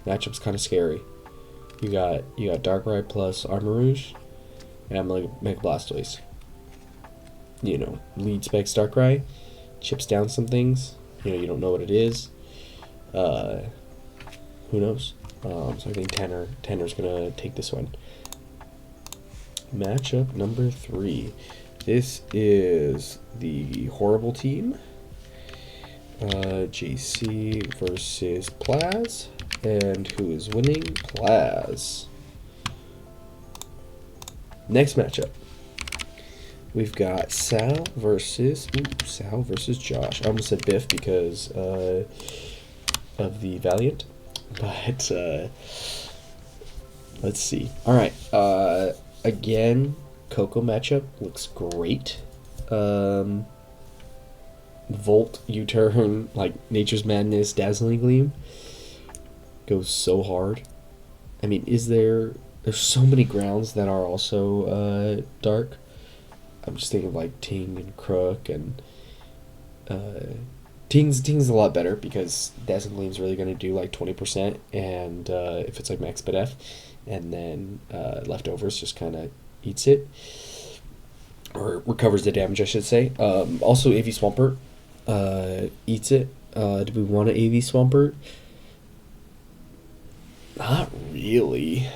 [SPEAKER 1] Matchup's kind of scary. You got Darkrai plus Armarouge, and I'm like Mega Blastoise. You know, lead specs Darkrai, chips down some things. You know, you don't know what it is. Who knows? So I think Tanner's gonna take this one. Matchup number 3. This is the horrible team. JC versus Plaz. And who is winning? Plaz. Next matchup. We've got Sal versus Josh. I almost said Biff because of the Valiant. But let's see. Alright. Again, Coco matchup looks great. Volt, U-turn, like Nature's Madness, Dazzling Gleam goes so hard. I mean, there's so many grounds that are also dark. I'm just thinking of like Ting and Crook, and Ting's a lot better because Dazzling Gleam's really going to do like 20%, and if it's like Max F, and then Leftovers just kind of eats it, or recovers the damage, I should say. Also, AV Swampert eats it. Do we want an AV Swampert? Not really.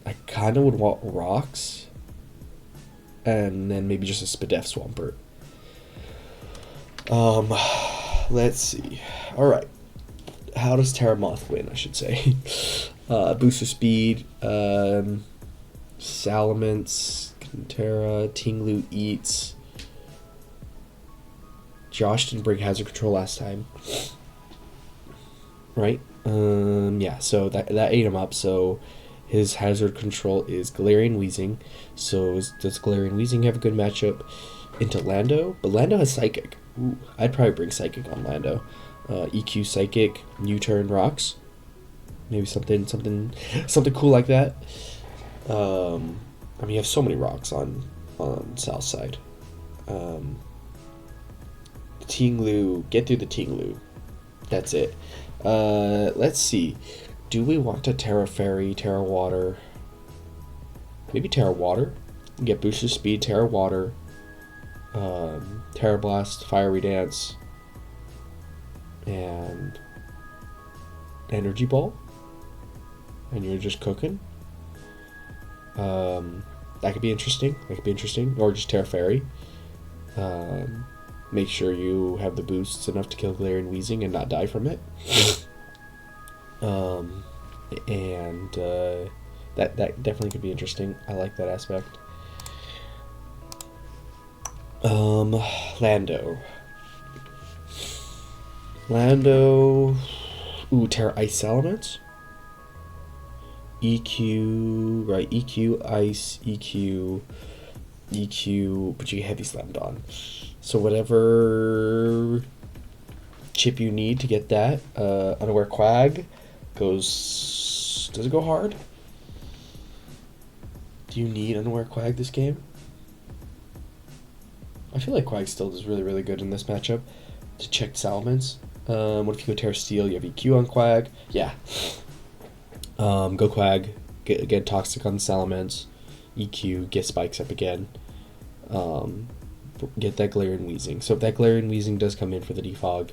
[SPEAKER 1] I kind of would want Rocks, and then maybe just a Spadef Swampert. Let's see. Alright. How does Terramoth win, I should say? Booster Speed, Salamence, Cantera, Tinglu eats. Josh didn't bring Hazard Control last time. Right? Yeah, so that ate him up, so his Hazard Control is Galarian Weezing. So does Galarian Weezing have a good matchup into Lando? But Lando has Psychic. Ooh, I'd probably bring Psychic on Lando. EQ Psychic, U-turn Rocks. Maybe something cool like that. I mean, you have so many Rocks on South Side. Tinglu, get through the Tinglu. That's it. Let's see. Do we want to Terra Fairy, Terra Water? Maybe Terra Water. Get Booster Speed, Terra Water. Terra Blast, Fiery Dance, and Energy Ball, and you're just cooking. That could be interesting. Or just Terra Fairy. Make sure you have the boosts enough to kill Galarian Weezing and not die from it. That definitely could be interesting. I like that aspect. Lando. Ooh, Terra Ice Salamence. EQ, right? EQ, Ice, EQ, but you get Heavy Slammed on. So whatever chip you need to get that. Unaware Quag goes. Does it go hard? Do you need Unaware Quag this game? I feel like Quag still does really, really good in this matchup to check Salamence. What if you go Terra Steel? You have EQ on Quag. Yeah. Go Quag. Get Toxic on Salamence. EQ. Get Spikes up again. Get that Galarian Weezing. So if that Galarian Weezing does come in for the defog,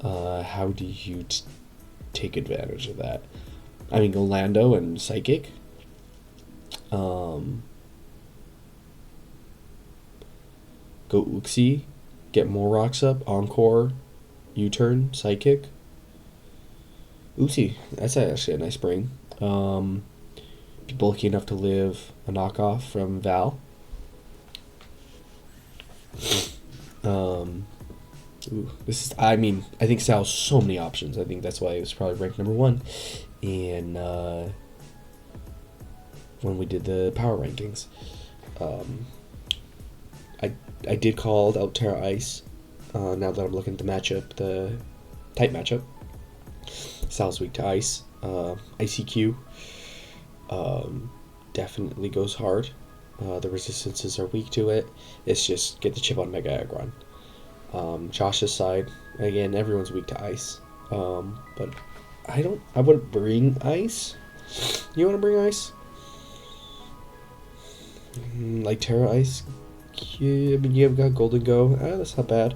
[SPEAKER 1] how do you take advantage of that? I mean, go Lando and Psychic. Go Uxie, get more rocks up, Encore, U-turn, Psychic. Uxie, that's actually a nice bring. Be bulky enough to live a knockoff from Val. I think Sal's so many options. I think that's why it was probably ranked number 1 in when we did the power rankings. I did call out Terra Ice. Now that I'm looking at the matchup, the type matchup, Sal's weak to Ice. ICQ definitely goes hard. The resistances are weak to it. It's just get the chip on Mega Aggron. Josh's side, again, everyone's weak to Ice. But I would bring ice. You want to bring ice? Like Terra Ice? Yeah, I mean, you have got Golden Go. That's not bad.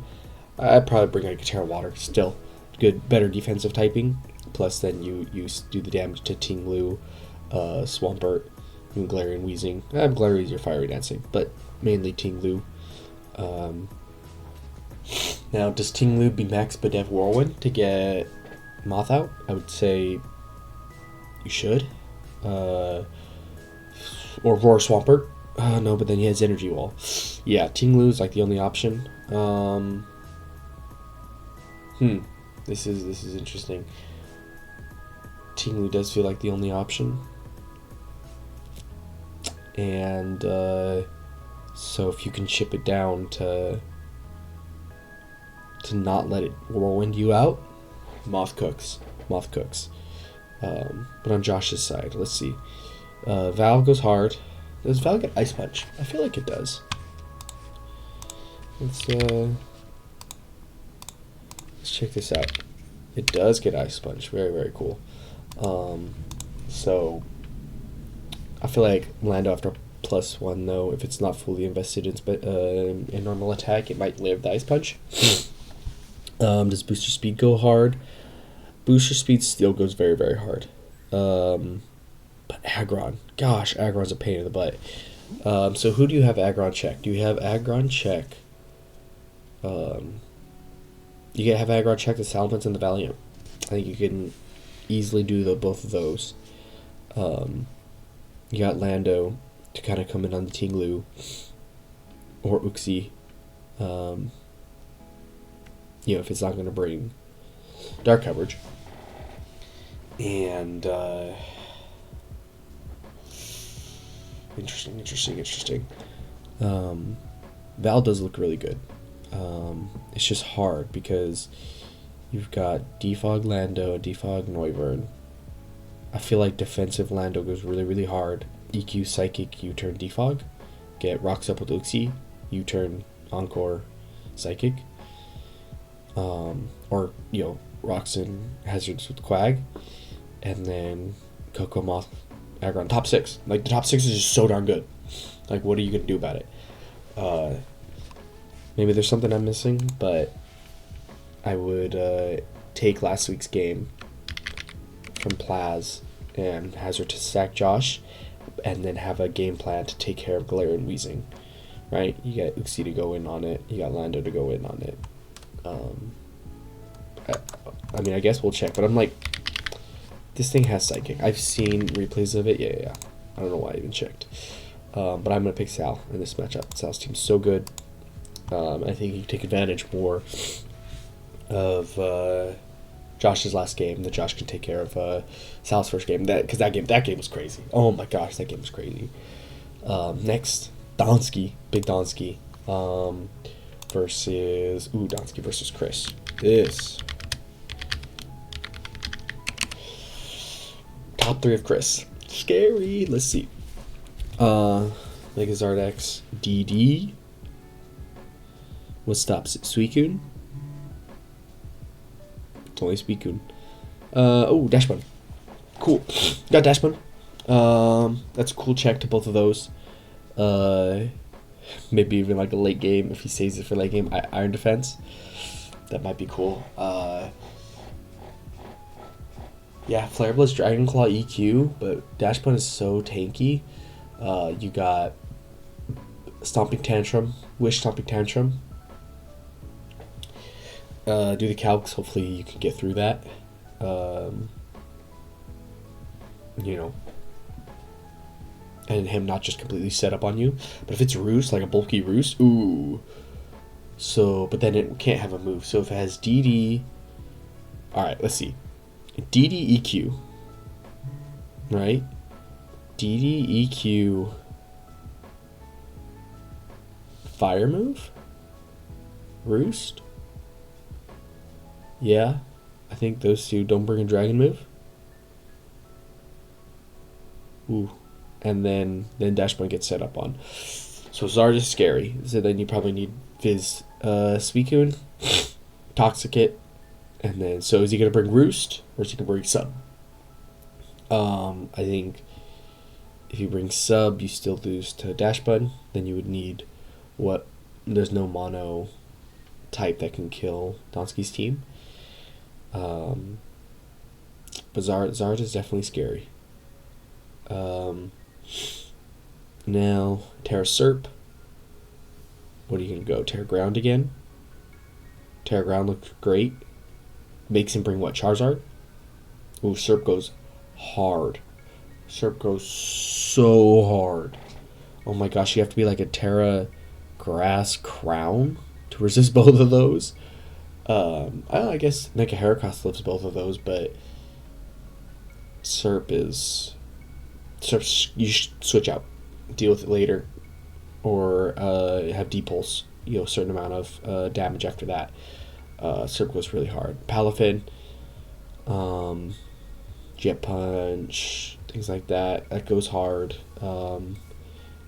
[SPEAKER 1] I'd probably bring like Terra Water. Still, good, better defensive typing. Plus, then you do the damage to Tinglu, Swampert, and Galarian Weezing. Galarian Weezing, Fiery Dancing, but mainly Tinglu. Now, does Tinglu be max Bedev Whirlwind to get Moth out? I would say you should. Or Roar Swampert. No, but then he has Energy Wall. Yeah, Tinglu is like the only option. This is interesting. Tinglu does feel like the only option. And so if you can chip it down to not let it whirlwind you out, Moth cooks. But on Josh's side, let's see. Val goes hard. Does Val get Ice Punch? I feel like it does. Let's check this out. It does get Ice Punch. Very, very cool. So I feel like Lando after +1 though, if it's not fully invested in normal attack, it might live the Ice Punch. Does Booster Speed go hard? Booster Speed still goes very, very hard. But Aggron, gosh, Aggron's a pain in the butt. So who do you have Aggron check? Do you have Aggron check? You can have Aggron check the Salamence and the Valiant. I think you can easily do both of those. You got Lando to kind of come in on the Tinglu or Uxie. If it's not going to bring dark coverage. And interesting. Val does look really good. It's just hard because you've got Defog Lando, Defog Noivern. I feel like defensive Lando goes really, really hard. EQ Psychic, U-turn Defog. Get Rocks up with Uxie, U-turn Encore Psychic. Or Rocks and Hazards with Quag. And then Coco Moth, Aggron. Top 6. Like, the top 6 is just so darn good. Like, what are you going to do about it? Maybe there's something I'm missing, but I would take last week's game from Plaz and Hazard to sack Josh, and then have a game plan to take care of Galarian Weezing. Right? You got Uxie to go in on it. You got Lando to go in on it. I mean, I guess we'll check, but I'm like, this thing has Psychic. I've seen replays of it. Yeah. I don't know why I even checked. But I'm going to pick Sal in this matchup. Sal's team's so good. I think you can take advantage more of Josh's last game that Josh can take care of Sal's first game. Because that game was crazy. Oh my gosh, that game was crazy. Next, Donske. Big Donske. Donske versus Kryss. This. Top 3 of Kryss. Scary. Let's see. Megazard X. DD. What stops it? Suicune? It's only Suicune. Dash Bun. Cool. Got Dash Bun. That's a cool check to both of those. Maybe even like a late game if he saves it for late game. Iron Defense. That might be cool. Yeah, Flare Blitz, Dragon Claw, EQ, but Dash Bun is so tanky. You got Stomping Tantrum, Wish Stomping Tantrum. Do the calcs, hopefully you can get through that. And him not just completely set up on you. But if it's Roost, like a bulky Roost, ooh. So, but then it can't have a move. So if it has DD, alright, let's see. DD EQ, right? DD EQ, Fire move? Roost? Yeah, I think those two don't bring a dragon move. Ooh, and then Dash Bun gets set up on. So Zard is scary. So then you probably need Fizz, Suicune, Toxicate, And then, so is he going to bring Roost, or is he going to bring Sub? I think if you bring Sub, you still lose to Dash Bud. Then you would need what? There's no mono type that can kill Donske's team. But Zard is definitely scary. Now, Terra Serp. What are you going to go? Terra Ground again? Terra Ground looks great. Makes him bring what? Charizard? Ooh, Serp goes hard. Serp goes so hard. Oh my gosh, you have to be like a Terra Grass Crown to resist both of those. I guess Mega Heracross lives both of those, but Serp, you should switch out. Deal with it later. Or have D-Pulse, a certain amount of damage after that. Serp goes really hard. Palafin, Jet Punch, things like that. That goes hard. Got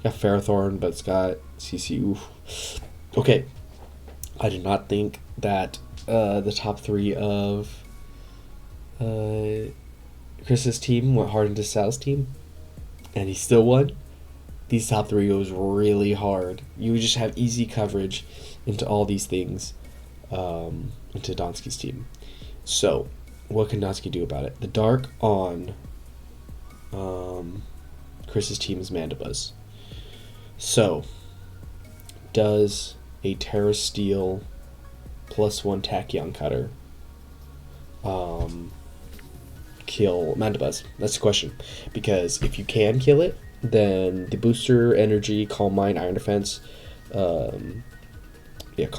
[SPEAKER 1] Ferrothorn, but it's got CC. Oof. Okay. I did not think that the top three of Kryss's team went hard into Sal's team, and he still won. These top three goes really hard. You just have easy coverage into all these things, into Donske's team. So, what can Donske do about it? The dark on Kryss's team is Mandibuzz. So, does a Terra Steel +1 Tachyon Cutter kill Mandibuzz? That's the question. Because if you can kill it, then the booster energy, Calm Mind, Iron Defense, Calm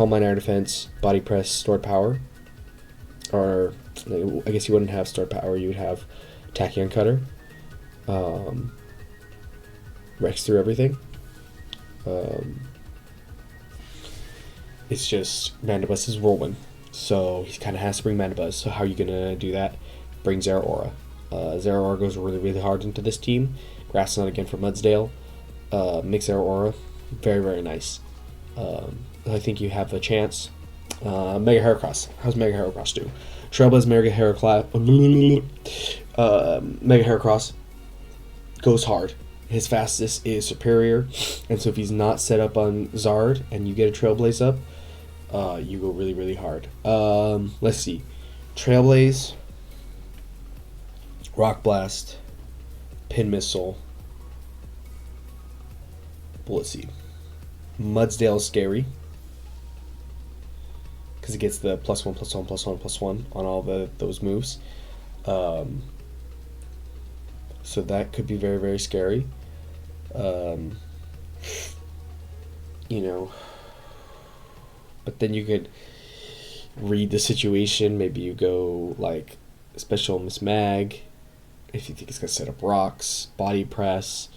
[SPEAKER 1] Mind, Iron Defense, Body Press, Stored Power, or I guess you wouldn't have Stored Power, you would have Tachyon Cutter, Rex through everything. It's just Mandibuzz is Whirlwind, so he kind of has to bring Mandibuzz. So how are you gonna do that? Bring Zeraora. Zeraora goes really, really hard into this team. Grass Knot again for Mudsdale. Mix Zeraora. Very, very nice. I think you have a chance. Mega Heracross. How's Mega Heracross do? Trailblaze Mega Heracross goes hard. His fastest is superior, and so if he's not set up on Zard and you get a Trailblaze up, you go really, really hard. Let's see. Trailblaze, Rock Blast, Pin Missile, Bullet Seed. Mudsdale is scary because it gets the +1/+1/+1/+1 on all those moves. So that could be very, very scary. But then you could read the situation. Maybe you go like Special Miss Mag. If you think it's going to set up rocks, Body Press,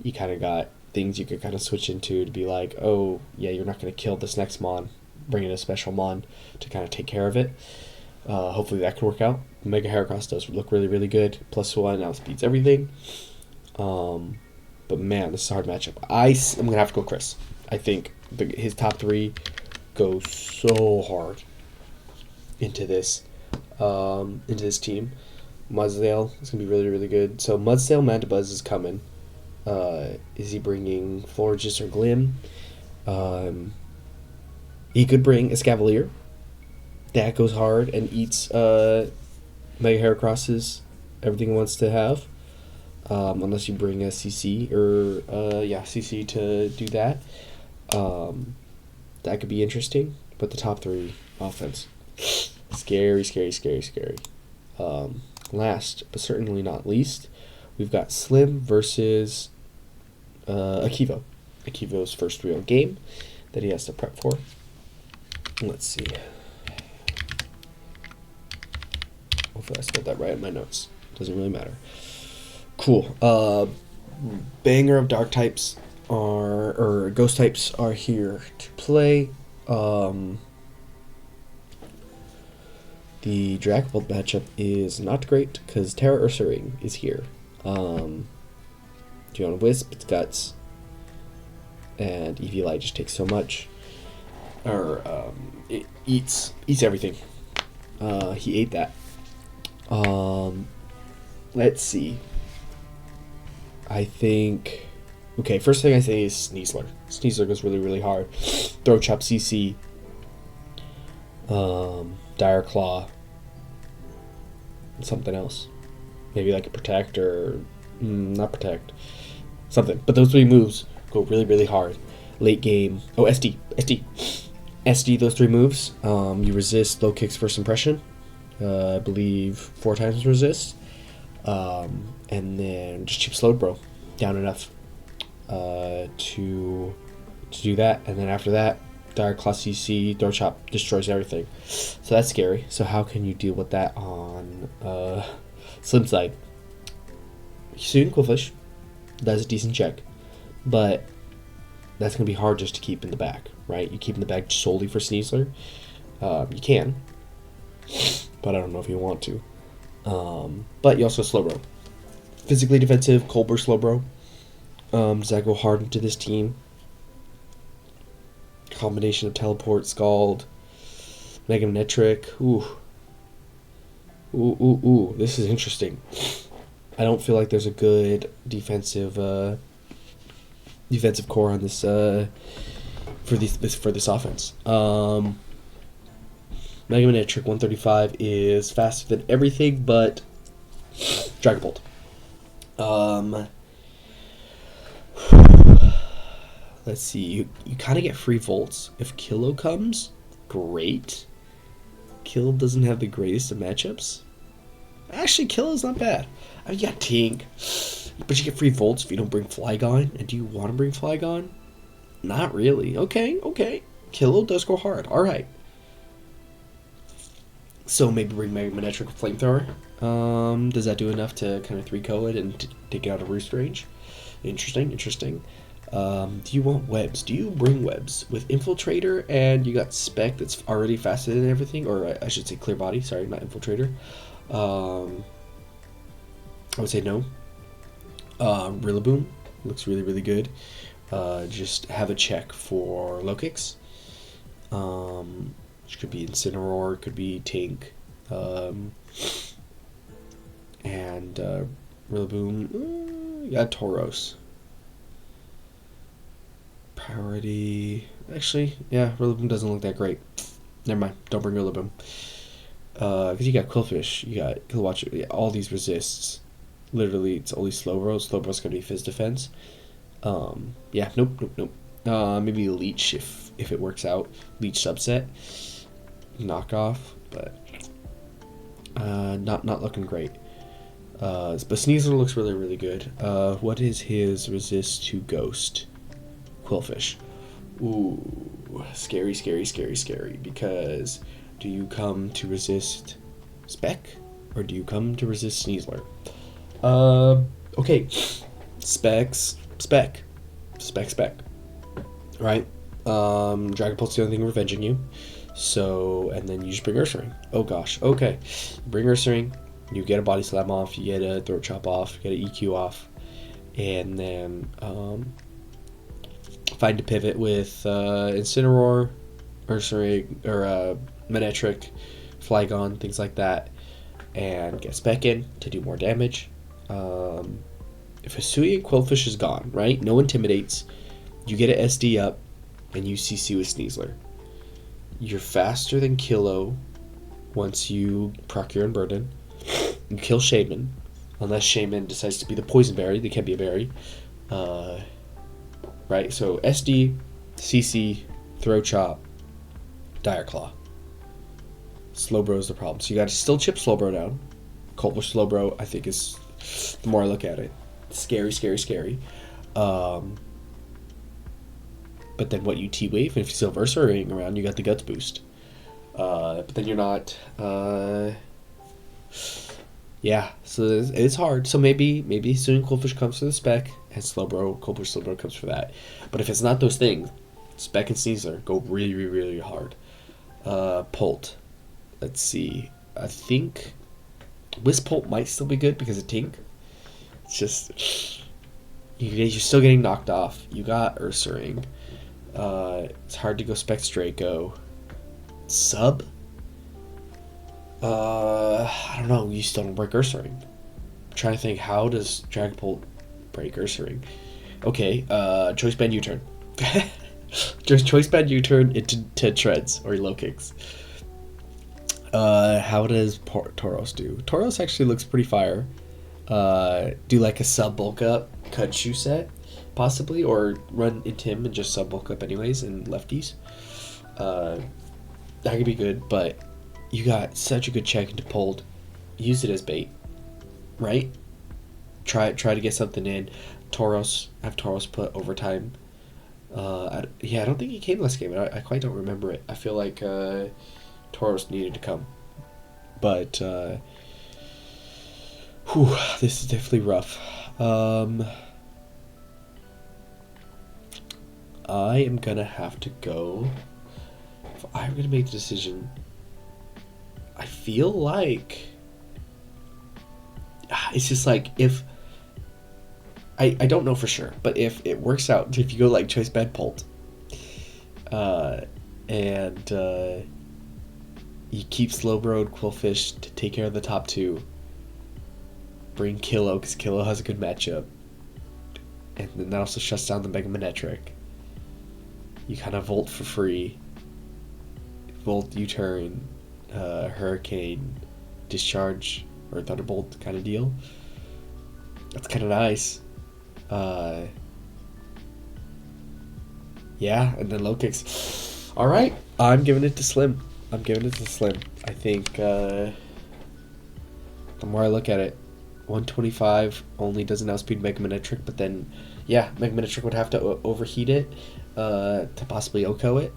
[SPEAKER 1] you kind of got things you could kind of switch into to be like, oh, yeah, you're not going to kill this next Mon. Bring in a special Mon to kind of take care of it. Hopefully that could work out. Mega Heracross does look really, really good. +1 outspeeds everything. But man, this is a hard matchup. I'm going to have to go Kryss. I think his top three go so hard into this team. Mudsdale is going to be really, really good. So Mudsdale Mandibuzz is coming. Is he bringing Florges or Glim? He could bring Escavalier. That goes hard and eats Mega Heracross's everything it wants to have. Unless you bring a CC or CC to do that. That could be interesting. But the top three offense, scary, scary, scary, scary. Last but certainly not least, we've got Slim versus Aakivo. Aakivo's first real game that he has to prep for. Let's see. Hopefully I spelled that right in my notes. Doesn't really matter. Cool. Banger of dark types or ghost types are here to play. The Dragapult matchup is not great because Terra Ursaring is here. Do you want to Wisp? It's Guts. And Eviolite just takes so much. Or it eats everything. He ate that. Let's see. I think... Okay, first thing I say is Sneasler. Sneasler goes really, really hard. Throw Chop CC. Dire Claw. Something else. Maybe like a Protect or... not Protect. Something. But those 3 moves go really, really hard. Late game... Oh, SD. SD, those 3 moves. You resist low kicks first impression. I believe 4 times resist. And then just chip slowed bro down enough to do that. And then after that, Dire Claw CC, Throw Chop destroys everything. So that's scary. So how can you deal with that on Slim Side? Soon Quillfish does a decent check, but that's going to be hard just to keep in the back, right? You keep in the back solely for Sneasler. You can, but I don't know if you want to. But you also slow bro. Physically defensive, cold burst slow bro. Does that go hard into this team? Combination of teleport, scald, meganetric. Ooh. This is interesting. I don't feel like there's a good defensive core on this for this offense. Meganetric 135 is faster than everything but Dragon Bolt. Let's see. You kind of get free volts if Kilo comes. Great. Kill doesn't have the greatest of matchups. Actually, Kill is not bad. I mean, you got Tink, but you get free volts if you don't bring Flygon. And do you want to bring Flygon? Not really. Okay. Kilo does go hard. All right. So maybe bring Meganetric Flamethrower. Does that do enough to kind of 3-KO it and take it out of roost range? Interesting. Do you want webs? Do you bring webs? With Infiltrator and you got Spec that's already faster than everything, or I should say Clear Body, sorry, not Infiltrator. I would say no. Rillaboom looks really, really good. Just have a check for low kicks. Which could be Incineroar, could be Tink. And Rillaboom, you got Tauros. Priority. Actually, yeah, Rillaboom doesn't look that great. Never mind. Don't bring Rillaboom. Because you got Quillfish, you got Kilowatch, yeah, all these resists. Literally, it's only Slowbro. Slowbro's going to be Fizz Defense. Yeah, nope. Maybe Leech if it works out. Leech subset. Knockoff, but not looking great. But Sneasler looks really, really good. What is his resist to Ghost? Quillfish. Ooh, scary. Because do you come to resist Spec or do you come to resist Sneasler? Okay. Spec. Right? Dragon Pulse the only thing revenging you. So, and then you just bring Ursaring. Oh gosh, okay. Bring Ursaring, you get a Body Slam off, you get a Throat Chop off, you get an EQ off, and then find a pivot with Incineroar, Ursaring, or Manectric, Flygon, things like that, and get Spec in to do more damage. If Hisui and Quillfish is gone, right? No Intimidates, you get an SD up, and you CC with Sneasler. You're faster than Kilo once you proc your Unburden. You kill Shaman. Unless Shaman decides to be the Poison Berry. They can't be a berry. Right? So SD, CC, Throw Chop, Dire Claw. Slowbro is the problem. So you gotta still chip Slowbro down. Coldbush Slowbro, I think, is the more I look at it. Scary. But then what, you T-Wave, and if you still have Ursaring around, you got the Guts boost. But then you're not... yeah, so it's hard. So maybe soon Quillfish comes for the Spec, and Coldbush Slowbro comes for that. But if it's not those things, Spec and Sneasler go really, really hard. Polt. Let's see. I think Wispolt might still be good because of Tink. It's just... You're still getting knocked off. You got Ursaring. It's hard to go Specs Draco. Sub? I don't know. You still don't break Ursaring. I'm trying to think, how does Dragapult break Ursaring? Okay, choice band U-turn. Just choice band U-turn into treads or low kicks. How does Tauros do? Tauros actually looks pretty fire. Do like a sub bulk up Kudshu set, possibly, or run into him and just sub bulk up anyways in lefties. That could be good, but you got such a good check into pulled. Use it as bait, right? Try to get something in. Have Tauros put overtime. I don't think he came last game. I quite don't remember it. I feel like Tauros needed to come, but this is definitely rough. I am gonna have to go. If I'm gonna make the decision, I feel like it's just like, if I don't know for sure, but if it works out, if you go like choice bed Pult, and you keep Slowbro and Quillfish to take care of the top two, bring Kilo because Kilo has a good matchup, and then that also shuts down the Mega Manetric. You kind of Volt for free, Volt U-turn, Hurricane, Discharge, or Thunderbolt kind of deal. That's kind of nice. Yeah, and then low kicks. All right, I'm giving it to Slim. I think the more I look at it, 125 only doesn't outspeed Mega Manetric, but then, yeah, Mega Manetric would have to overheat it to possibly OHKO it,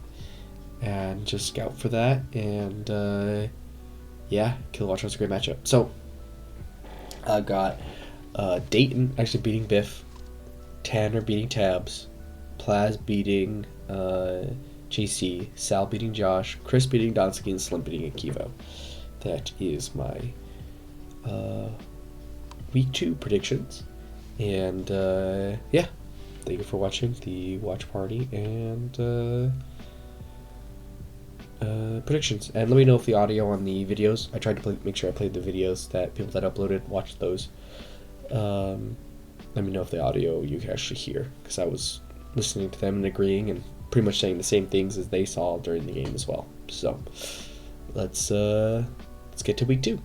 [SPEAKER 1] and just scout for that, and yeah, Kilowatt was a great matchup. So, I got Dayton actually beating Biff, Tanner beating Tabs, Plaz beating JC, Sal beating Josh, Kryss beating Donske, and Slim beating Aakivo. That is my week 2 predictions. And yeah, thank you for watching the watch party and predictions. And let me know if the audio on the videos, I tried to make sure I played the videos that people that uploaded watched those. Let me know if the audio you can actually hear, because I was listening to them and agreeing and pretty much saying the same things as they saw during the game as well. So let's get to week 2.